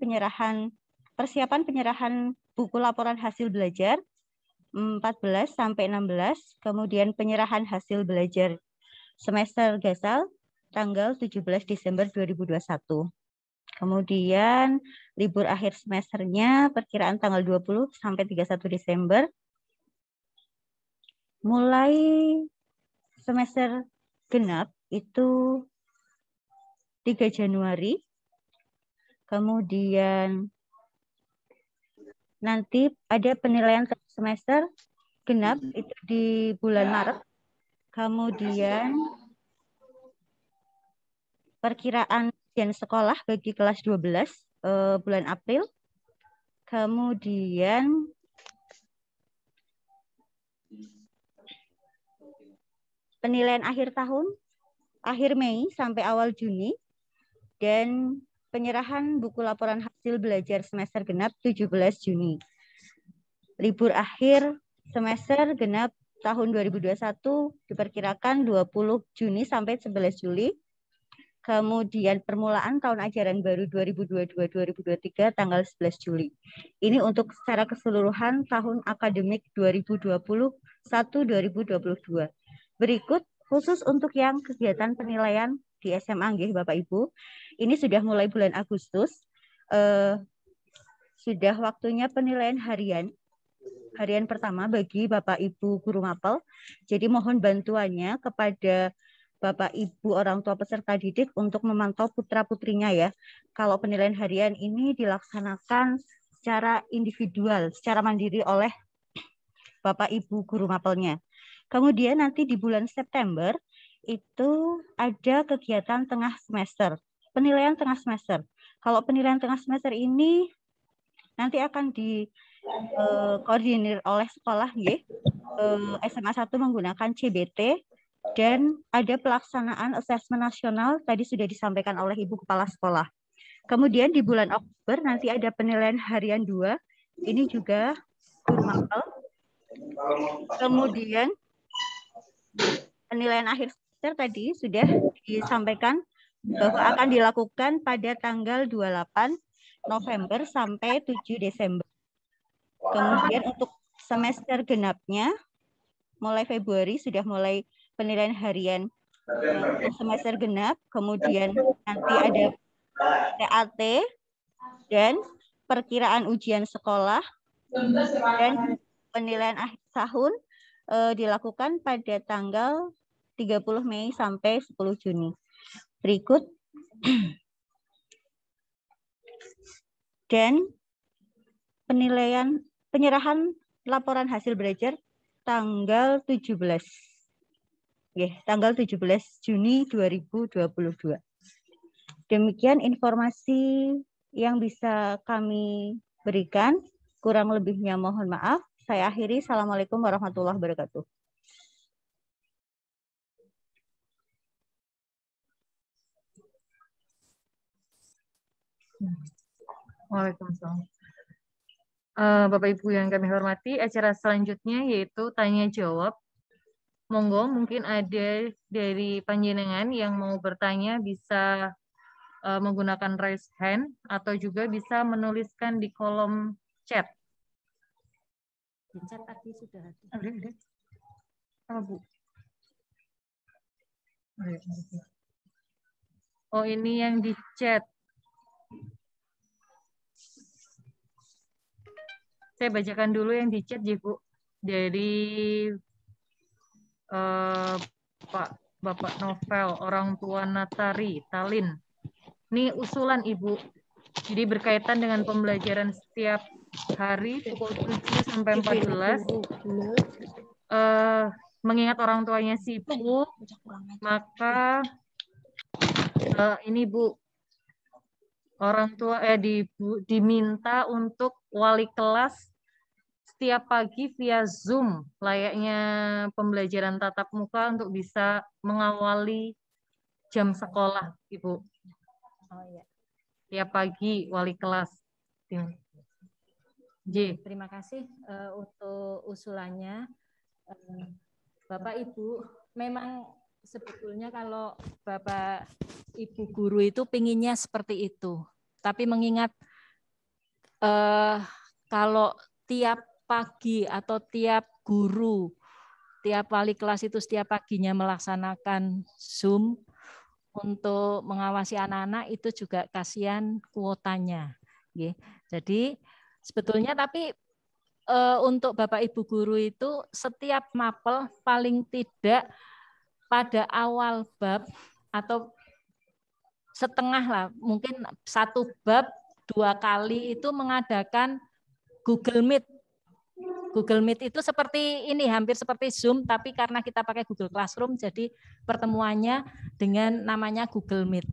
penyerahan buku laporan hasil belajar 14 sampai 16, kemudian penyerahan hasil belajar semester gasal tanggal 17 Desember 2021. Kemudian libur akhir semesternya perkiraan tanggal 20 sampai 31 Desember. Mulai semester genap itu 3 Januari. Kemudian nanti ada penilaian semester genap itu di bulan Maret. Kemudian perkiraan ujian sekolah bagi kelas 12 bulan April. Kemudian penilaian akhir tahun, akhir Mei sampai awal Juni. Dan penyerahan buku laporan hasil belajar semester genap 17 Juni. Libur akhir semester genap tahun 2021 diperkirakan 20 Juni sampai 11 Juli. Kemudian permulaan tahun ajaran baru 2022-2023 tanggal 11 Juli. Ini untuk secara keseluruhan tahun akademik 2021-2022. Berikut khusus untuk yang kegiatan penilaian di SMA nggih Bapak Ibu. Ini sudah mulai bulan Agustus. Sudah waktunya penilaian harian pertama bagi Bapak Ibu guru mapel. Jadi mohon bantuannya kepada Bapak Ibu orang tua peserta didik untuk memantau putra-putrinya ya. Kalau penilaian harian ini dilaksanakan secara individual, secara mandiri oleh Bapak Ibu guru mapelnya. Kemudian nanti di bulan September itu ada kegiatan tengah semester, penilaian tengah semester. Kalau penilaian tengah semester ini nanti akan dikoordinir oleh sekolah, SMA 1 menggunakan CBT, dan ada pelaksanaan asesmen nasional, tadi sudah disampaikan oleh Ibu Kepala Sekolah. Kemudian di bulan Oktober nanti ada penilaian harian 2, ini juga guru mapel. Kemudian penilaian akhir semester tadi sudah disampaikan bahwa akan dilakukan pada tanggal 28 November sampai 7 Desember. Kemudian untuk semester genapnya, mulai Februari sudah mulai penilaian harian untuk semester genap, kemudian nanti ada TAT dan perkiraan ujian sekolah, dan penilaian akhir tahun dilakukan pada tanggal 30 Mei sampai 10 Juni. Berikut. Dan penyerahan laporan hasil belajar tanggal 17. Tanggal 17 Juni 2022. Demikian informasi yang bisa kami berikan. Kurang lebihnya mohon maaf. Saya akhiri. Assalamualaikum warahmatullahi wabarakatuh. Waalaikumsalam. Bapak Ibu yang kami hormati, acara selanjutnya yaitu tanya jawab. Monggo, mungkin ada dari panjenengan yang mau bertanya bisa menggunakan raise hand atau juga bisa menuliskan di kolom chat. Di chat tadi sudah ada. Ada. Apa, Bu? Oh, ini yang di chat. Saya bacakan dulu yang di chat, ya, Bu. Dari Bapak Novel, orang tua Natari, Talin. Ini usulan Ibu. Jadi berkaitan dengan pembelajaran setiap hari pukul 7 sampai 14. Mengingat orang tuanya sibuk, maka ini Bu, orang tua diminta untuk wali kelas setiap pagi via Zoom, layaknya pembelajaran tatap muka untuk bisa mengawali jam sekolah, Ibu. Oh iya. Tiap pagi wali kelas. J. Terima kasih untuk usulannya. Bapak Ibu, memang sebetulnya kalau Bapak Ibu guru itu pinginnya seperti itu. Tapi mengingat kalau tiap pagi atau tiap guru, tiap wali kelas itu setiap paginya melaksanakan Zoom untuk mengawasi anak-anak, itu juga kasihan kuotanya. Jadi sebetulnya tapi untuk Bapak Ibu guru itu setiap mapel paling tidak pada awal bab atau setengah lah, mungkin satu bab 2 kali itu mengadakan Google Meet. Google Meet itu seperti ini, hampir seperti Zoom, tapi karena kita pakai Google Classroom, jadi pertemuannya dengan namanya Google Meet.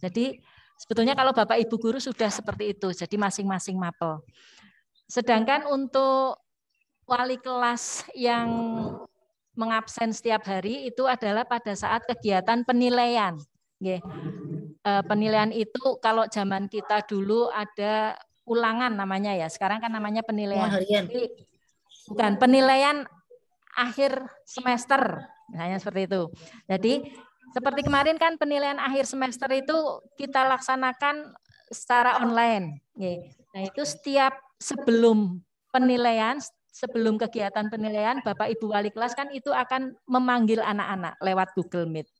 Jadi sebetulnya kalau Bapak Ibu guru sudah seperti itu, jadi masing-masing mapel. Sedangkan untuk wali kelas yang mengabsen setiap hari itu adalah pada saat kegiatan penilaian. Penilaian itu kalau zaman kita dulu ada ulangan namanya ya, sekarang kan namanya penilaian. Bukan, penilaian akhir semester, misalnya seperti itu. Jadi seperti kemarin kan penilaian akhir semester itu kita laksanakan secara online. Nah itu setiap sebelum penilaian, sebelum kegiatan penilaian, Bapak Ibu wali kelas kan itu akan memanggil anak-anak lewat Google Meet.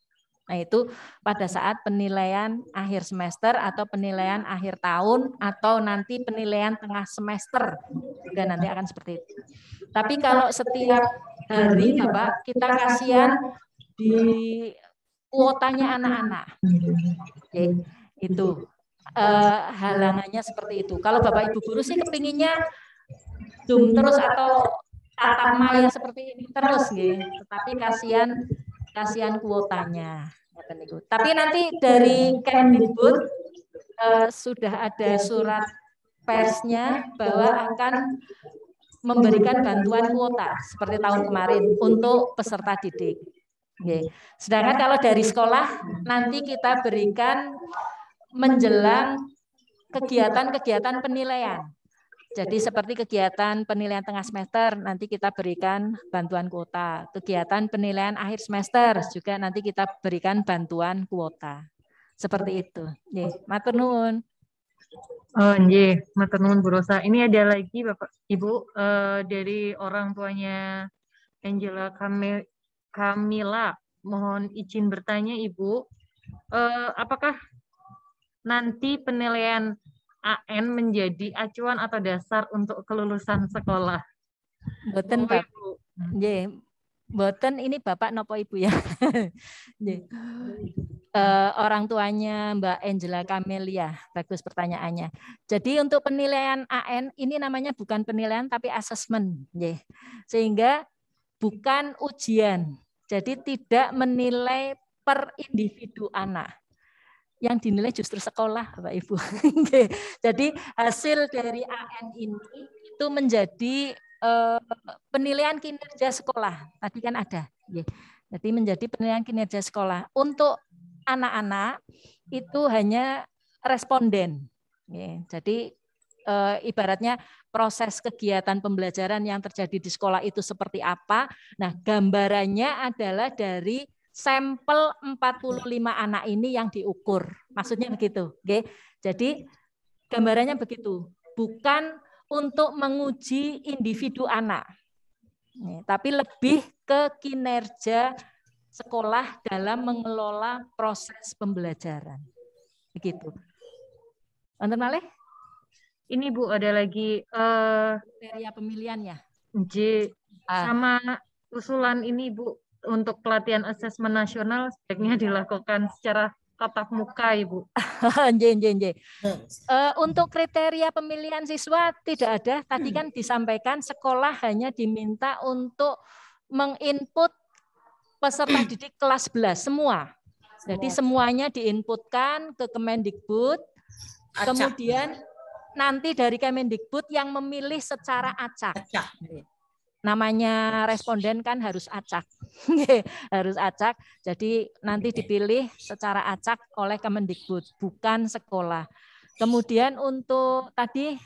Nah itu pada saat penilaian akhir semester atau penilaian akhir tahun atau nanti penilaian tengah semester juga nanti akan seperti itu. Tapi kalau setiap hari Bapak kita kasihan di kuotanya anak-anak, itu halangannya seperti itu. Kalau Bapak Ibu guru sih kepinginnya Zoom terus atau tatap maya seperti ini terus, tetapi kasihan kuotanya. Tapi nanti dari Kemdikbud sudah ada surat persnya bahwa akan memberikan bantuan kuota seperti tahun kemarin untuk peserta didik. Sedangkan kalau dari sekolah nanti kita berikan menjelang kegiatan-kegiatan penilaian. Jadi seperti kegiatan penilaian tengah semester nanti kita berikan bantuan kuota. Kegiatan penilaian akhir semester juga nanti kita berikan bantuan kuota. Seperti itu. Matur nuwun. Oh, nggih, matur nuwun Bu Rosa. Ini ada lagi Bapak Ibu dari orang tuanya Angela Kamila. Mohon izin bertanya Ibu, apakah nanti penilaian AN menjadi acuan atau dasar untuk kelulusan sekolah? Boten Pak. Boten, ini Bapak nopo Ibu ya? Orang tuanya Mbak Angela Camelia, bagus pertanyaannya. Jadi untuk penilaian AN ini namanya bukan penilaian tapi asesmen, sehingga bukan ujian. Jadi tidak menilai per individu anak. Yang dinilai justru sekolah, Bapak Ibu. Jadi hasil dari AN ini itu menjadi penilaian kinerja sekolah. Tadi kan ada. Jadi menjadi penilaian kinerja sekolah. Untuk anak-anak itu hanya responden. Jadi ibaratnya proses kegiatan pembelajaran yang terjadi di sekolah itu seperti apa. Nah, gambarannya adalah dari sampel 45 anak ini yang diukur. Maksudnya begitu. Jadi gambarannya begitu. Bukan untuk menguji individu anak, tapi lebih ke kinerja sekolah dalam mengelola proses pembelajaran. Begitu. Wonten malih? Ini Bu ada lagi Kriteria pemilihannya. Sama usulan ini Bu untuk pelatihan asesmen nasional sebaiknya dilakukan secara tatap muka Ibu. Untuk kriteria pemilihan siswa tidak ada. Tadi kan disampaikan sekolah hanya diminta untuk menginput peserta didik kelas 11 semua. Jadi semuanya diinputkan ke Kemendikbud. Kemudian nanti dari Kemendikbud yang memilih secara acak. Namanya responden kan harus acak. Harus acak. Jadi nanti dipilih secara acak oleh Kemendikbud, bukan sekolah. Kemudian untuk tadi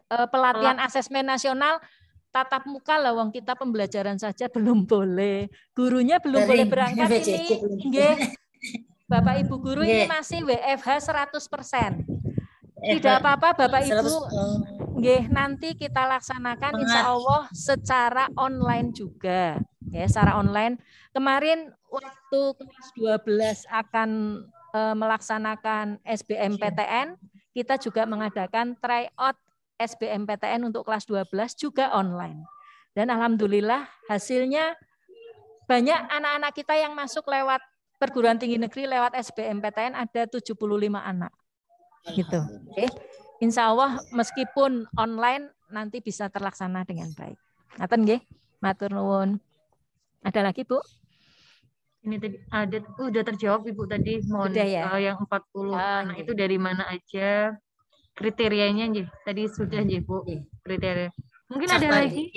pelatihan asesmen nasional tatap muka lah, wong kita pembelajaran saja belum boleh. Gurunya belum boleh berangkat ini. Bapak Ibu guru ini masih WFH 100%. Tidak apa-apa Bapak Ibu, nanti kita laksanakan insya Allah secara online juga. Ya, secara online. Kemarin waktu kelas 12 akan melaksanakan SBMPTN, kita juga mengadakan tryout SBMPTN untuk kelas 12 juga online. Dan alhamdulillah hasilnya banyak anak-anak kita yang masuk lewat perguruan tinggi negeri lewat SBMPTN ada 75 anak. Gitu. Oke. Insya Allah meskipun online nanti bisa terlaksana dengan baik. Ngaten nggih, matur nuwun. Ada lagi Bu? Ini tadi ada udah terjawab Ibu tadi, mohon ya? Yang 40 anak itu dari mana aja kriterianya nggih. Tadi sudah nggih Bu kriteria. Mungkin ada lagi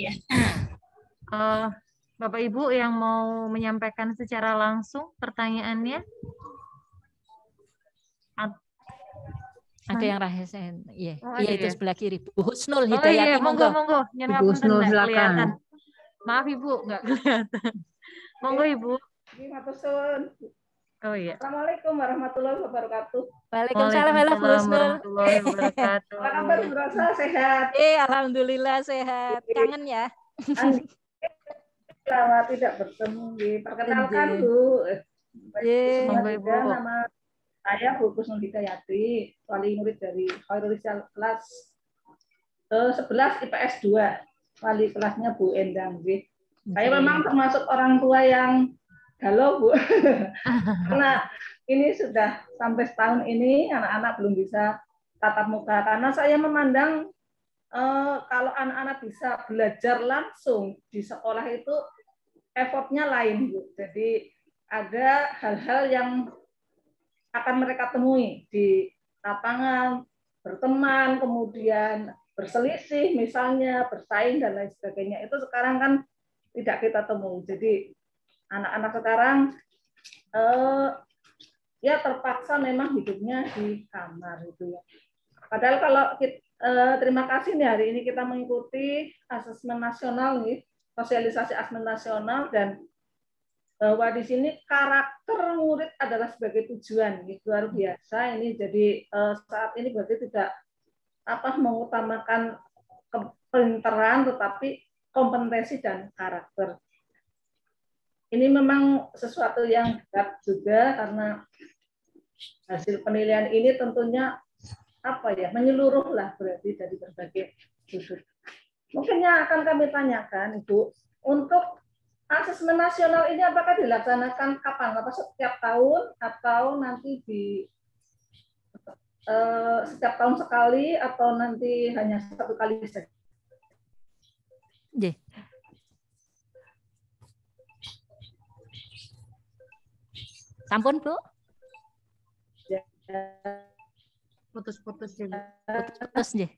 Bapak Ibu yang mau menyampaikan secara langsung pertanyaannya. Ada yang rahasia, iya, itu sebelah kiri. Bu Husnul Hidayati, iya, monggo. Ibu Husnul silakan. Maaf Ibu, nggak kelihatan. Monggo Ibu. Oh iya. Assalamualaikum warahmatullahi wabarakatuh. Waalaikumsalam warahmatullahi wabarakatuh. Apa kabar Bu Rosa, sehat? Alhamdulillah sehat. Kangen ya? Lama tidak bertemu. Perkenalkan Bu. Monggo Ibu. Nama saya Bu Husnul Hidayati, wali murid dari Khairul Rizal kelas 11 IPS 2. Wali kelasnya Bu Endang. Saya memang termasuk orang tua yang galau Bu. Karena ini sudah sampai setahun ini anak-anak belum bisa tatap muka. Karena saya memandang kalau anak-anak bisa belajar langsung di sekolah itu effortnya lain Bu. Jadi ada hal-hal yang akan mereka temui di lapangan, berteman, kemudian berselisih, misalnya bersaing dan lain sebagainya. Itu sekarang kan tidak kita temui. Jadi anak-anak sekarang ya terpaksa memang hidupnya di kamar itu ya. Padahal kalau kita, terima kasih nih hari ini kita mengikuti asesmen nasional nih, sosialisasi asesmen nasional, dan bahwa di sini karakter murid adalah sebagai tujuan, gitu, luar biasa ini. Jadi saat ini berarti tidak mengutamakan kepintaran, tetapi kompetensi dan karakter. Ini memang sesuatu yang berat juga karena hasil penilaian ini tentunya menyeluruh lah, berarti dari berbagai sudut. Mungkin yang akan kami tanyakan Ibu, untuk asesmen nasional ini apakah dilaksanakan kapan? Apa setiap tahun atau nanti di setiap tahun sekali atau nanti hanya satu kali saja? Sampun Bu? Putus-putus juga. Putus nggih.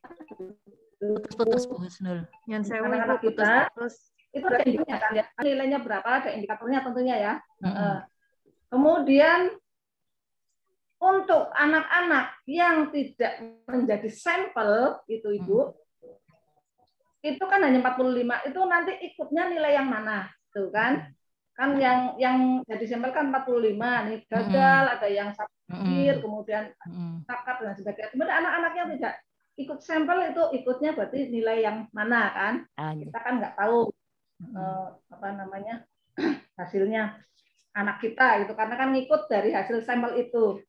Putus-putus Bu Husnul. Yang saya Ibu putus-putus. Itu ada indikatornya kan ya, nilainya berapa, ada indikatornya tentunya ya. Kemudian untuk anak-anak yang tidak menjadi sampel itu Ibu, itu kan hanya 45, itu nanti ikutnya nilai yang mana? Tuh kan? Kan yang jadi sampel kan 45, nih gagal, ada yang sakit, kemudian kakap dan sebagainya. Kemudian anak-anak yang tidak ikut sampel itu ikutnya berarti nilai yang mana kan? Kita kan nggak tahu apa namanya hasilnya anak kita gitu, karena kan ngikut dari hasil sampel itu.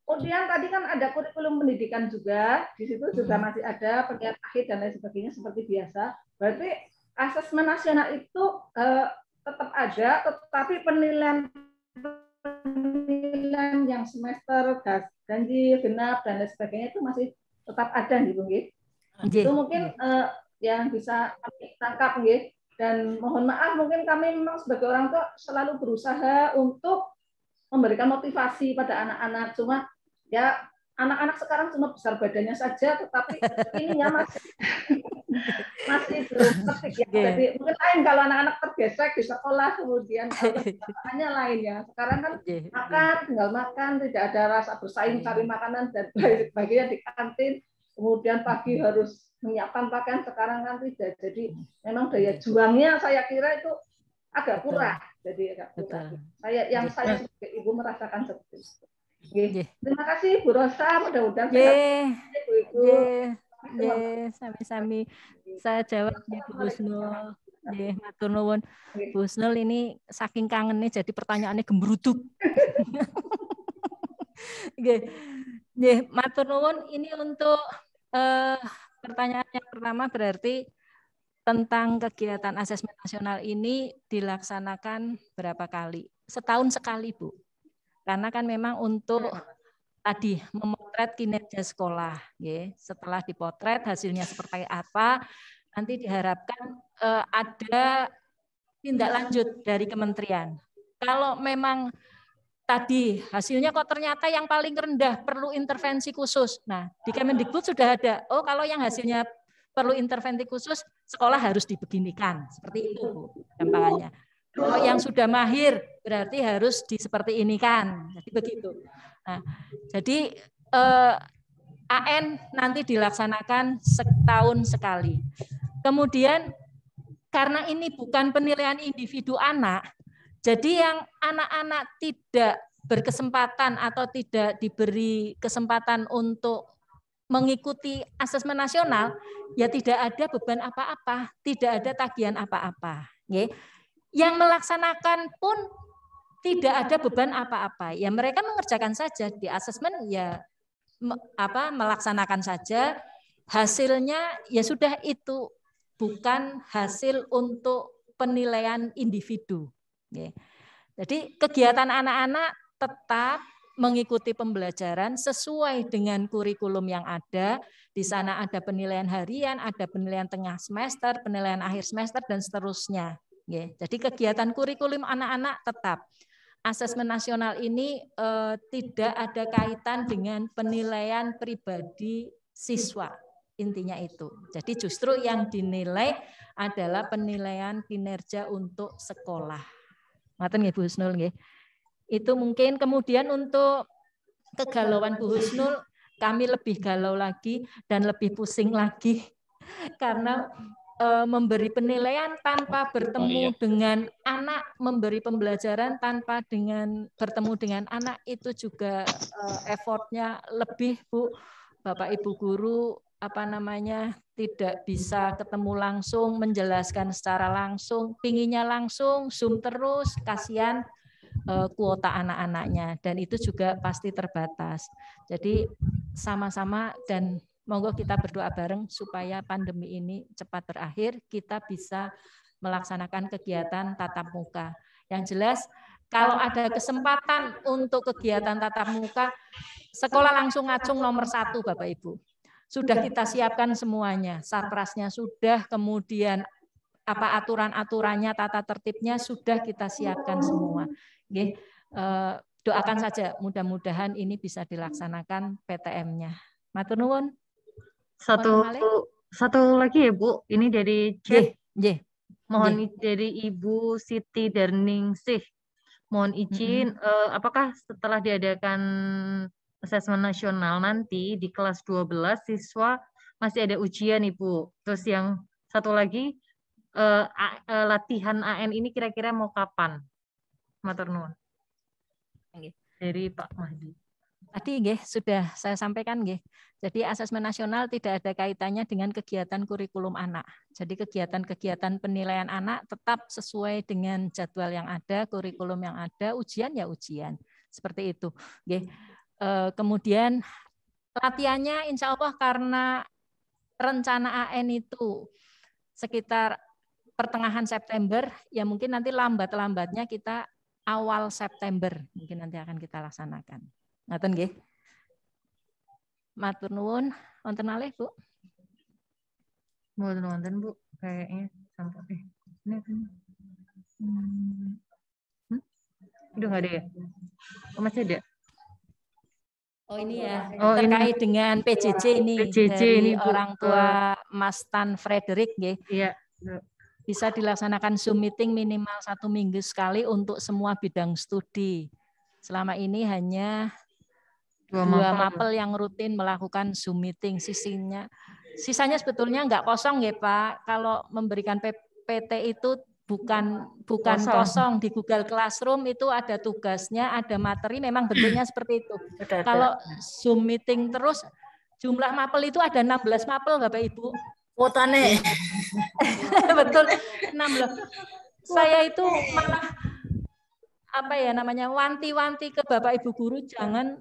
Kemudian tadi kan ada kurikulum pendidikan juga, di situ juga masih ada penilaian akhir dan lain sebagainya seperti biasa. Berarti asesmen nasional itu tetap ada, tetapi penilaian yang semester ganjil, genap dan lain sebagainya itu masih tetap ada nih, Bu. Itu mungkin yang bisa kami tangkap, dan mohon maaf mungkin kami memang sebagai orang tua selalu berusaha untuk memberikan motivasi pada anak-anak, cuma ya anak-anak sekarang cuma besar badannya saja, tetapi ininya masih belum tertik ya. Jadi mungkin lain kalau anak-anak tergesek di sekolah, kemudian perkembangannya lain ya. Sekarang kan makan, tinggal makan, tidak ada rasa bersaing cari makanan dan sebagainya di kantin. Kemudian pagi harus menyiapkan pakaian, sekarang kan tidak. Jadi memang daya juangnya saya kira itu agak kurang. Jadi agak kurang. Saya sebagai ibu merasakan seperti itu. Terima kasih Bu Rosa, mudah-mudahan sehat Ibu-ibu. Sami-sami. Saya jawab ya Bu Husnul. Matur nuwun. Bu Husnul ini saking kangennya jadi pertanyaannya gembruduk. Matur nuwun. Ini untuk pertanyaan yang pertama berarti tentang kegiatan asesmen nasional ini dilaksanakan berapa kali? Setahun sekali, Bu. Karena kan memang untuk tadi memotret kinerja sekolah, setelah dipotret hasilnya seperti apa, nanti diharapkan ada tindak lanjut dari kementerian. Kalau memang tadi hasilnya kok ternyata yang paling rendah perlu intervensi khusus. Nah, di Kemendikbud sudah ada. Oh, kalau yang hasilnya perlu intervensi khusus, sekolah harus dibeginikan. Seperti itu, Bu, gampangannya. Kalau yang sudah mahir berarti harus seperti ini kan. Jadi begitu. Nah, jadi AN nanti dilaksanakan setahun sekali. Kemudian karena ini bukan penilaian individu anak, jadi yang anak-anak tidak berkesempatan atau tidak diberi kesempatan untuk mengikuti asesmen nasional, ya tidak ada beban apa-apa, tidak ada tagihan apa-apa. Yang melaksanakan pun tidak ada beban apa-apa. Ya mereka mengerjakan saja di asesmen, ya melaksanakan saja. Hasilnya ya sudah, itu bukan hasil untuk penilaian individu. Jadi kegiatan anak-anak tetap mengikuti pembelajaran sesuai dengan kurikulum yang ada. Di sana ada penilaian harian, ada penilaian tengah semester, penilaian akhir semester, dan seterusnya. Jadi kegiatan kurikulum anak-anak tetap. Asesmen nasional ini tidak ada kaitan dengan penilaian pribadi siswa. Intinya itu. Jadi justru yang dinilai adalah penilaian kinerja untuk sekolah. Ngaten nggih Bu Husnul nggih. Itu mungkin. Kemudian untuk kegalauan Bu Husnul, kami lebih galau lagi dan lebih pusing lagi karena memberi penilaian tanpa bertemu dengan anak, memberi pembelajaran tanpa bertemu dengan anak, itu juga effortnya lebih, Bu. Bapak Ibu guru tidak bisa ketemu langsung, menjelaskan secara langsung, pinginnya langsung, Zoom terus, kasihan kuota anak-anaknya, dan itu juga pasti terbatas. Jadi sama-sama, dan monggo kita berdoa bareng supaya pandemi ini cepat berakhir, kita bisa melaksanakan kegiatan tatap muka. Yang jelas, kalau ada kesempatan untuk kegiatan tatap muka, sekolah langsung ngacung nomor 1, Bapak Ibu. Sudah kita siapkan semuanya, sarprasnya sudah, kemudian aturan-aturannya, tata tertibnya sudah kita siapkan semua. Doakan saja, mudah-mudahan ini bisa dilaksanakan PTM-nya. Matur nuwun. Satu lagi ya Bu, ini dari chat. Mohon dari Ibu Siti Darningsih. mohon izin, apakah setelah diadakan asesmen nasional nanti di kelas 12 siswa masih ada ujian, Ibu? Terus yang satu lagi, latihan AN ini kira-kira mau kapan? Matur nuwun. Dari Pak Mahdi. Tadi nggih sudah saya sampaikan nggih. Jadi asesmen nasional tidak ada kaitannya dengan kegiatan kurikulum anak. Jadi kegiatan-kegiatan penilaian anak tetap sesuai dengan jadwal yang ada, kurikulum yang ada, ujian ya ujian. Seperti itu. Nggih. Kemudian latihannya insya Allah karena rencana AN itu sekitar pertengahan September, ya mungkin nanti lambat-lambatnya kita awal September mungkin nanti akan kita laksanakan. Ngaten nggih. Matur nuwun, wonten malih, Bu. Mboten wonten, Bu. Kayaknya sampai ini kan. Udah nggak ada ya? Oh, masih ada? Oh ini ya, Oh, terkait ini. dengan PJJ ini PJJ dari ini, Bu. orang tua Mas Tan Frederick nggih. Iya. Bisa dilaksanakan Zoom meeting minimal 1 minggu sekali untuk semua bidang studi. Selama ini hanya dua mapel yang rutin melakukan Zoom meeting. Sisanya sebetulnya nggak kosong ya Pak. Kalau memberikan PPT itu bukan kosong. Di Google Classroom itu ada tugasnya, ada materi, memang bentuknya seperti itu. Kalau Zoom meeting terus jumlah mapel itu ada 16 mapel Bapak Ibu. Kuotane. Betul, 16. Saya itu malah wanti-wanti ke Bapak Ibu guru jangan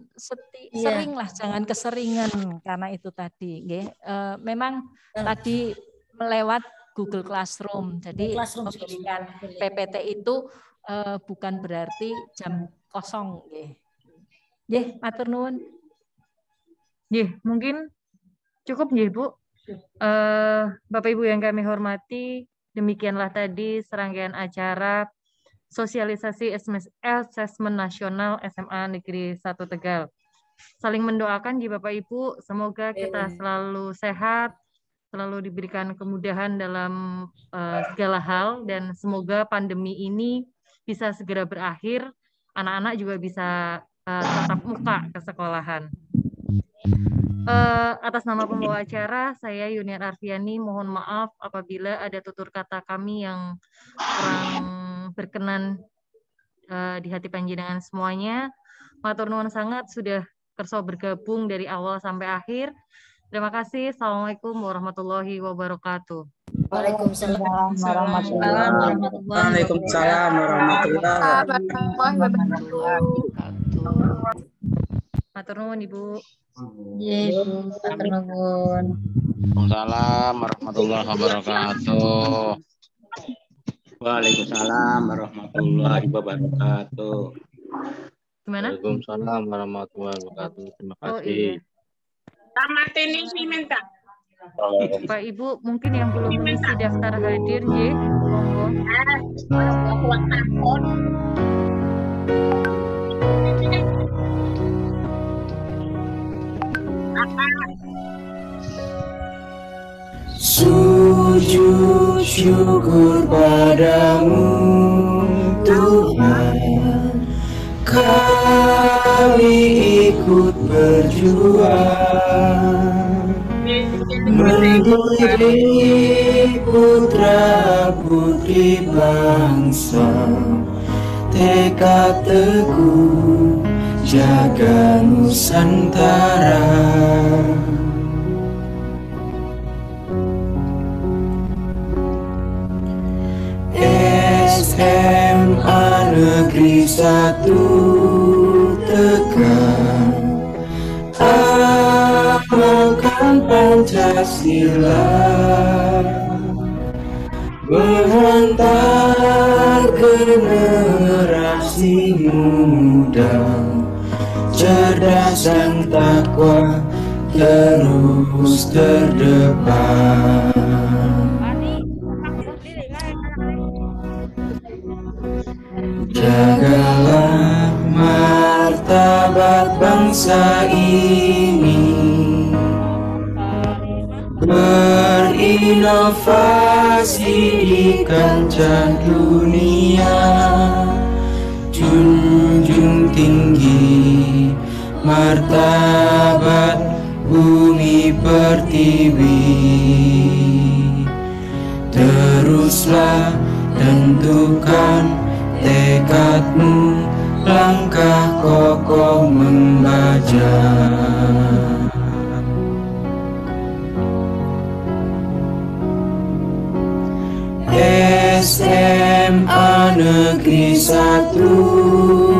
seringlah, jangan keseringan karena itu tadi, nggih. Memang tadi melewat Google Classroom. Jadi memberikan PPT itu bukan berarti jam kosong, nggih. Nggih, matur nuwun. Nggih, mungkin cukup nggih, Bu. Bapak Ibu yang kami hormati, demikianlah tadi serangkaian acara sosialisasi asesmen nasional SMA Negeri 1 Tegal. Saling mendoakan di Bapak Ibu, semoga kita selalu sehat, selalu diberikan kemudahan dalam segala hal, dan semoga pandemi ini bisa segera berakhir, anak-anak juga bisa tatap muka ke sekolahan. Atas nama pembawa acara, saya Yuniar Arfiani, mohon maaf apabila ada tutur kata kami yang kurang berkenan di hati panjenengan semuanya. Matur nuwun sangat sudah kerso bergabung dari awal sampai akhir. Terima kasih. Assalamualaikum warahmatullahi wabarakatuh. Waalaikumsalam warahmatullahi wabarakatuh. Matur nuwun Ibu. Ibu, matur nuwun. Waalaikumsalam warahmatullahi wabarakatuh. Waalaikumsalam warahmatullahi wabarakatuh. Gimana? Waalaikumsalam warahmatullahi wabarakatuh. Terima kasih. Oh, iya. Tamat ini sih minta. Pak Ibu, mungkin yang belum mengisi daftar hadir, nggih, monggo. Sujud syukur padamu Tuhan, kami ikut berjuang mendidik putra putri bangsa, tekad teguh jaga Nusantara. SMA Negeri 1 Tegal, amalkan Pancasila, menghantar generasi muda, cerdas dan takwa terus terdepan. Jagalah martabat bangsa ini, berinovasi di kancah dunia. martabat bumi pertiwi. Teruslah tentukan tekadmu, langkah kokoh membaca. SMA Negeri 1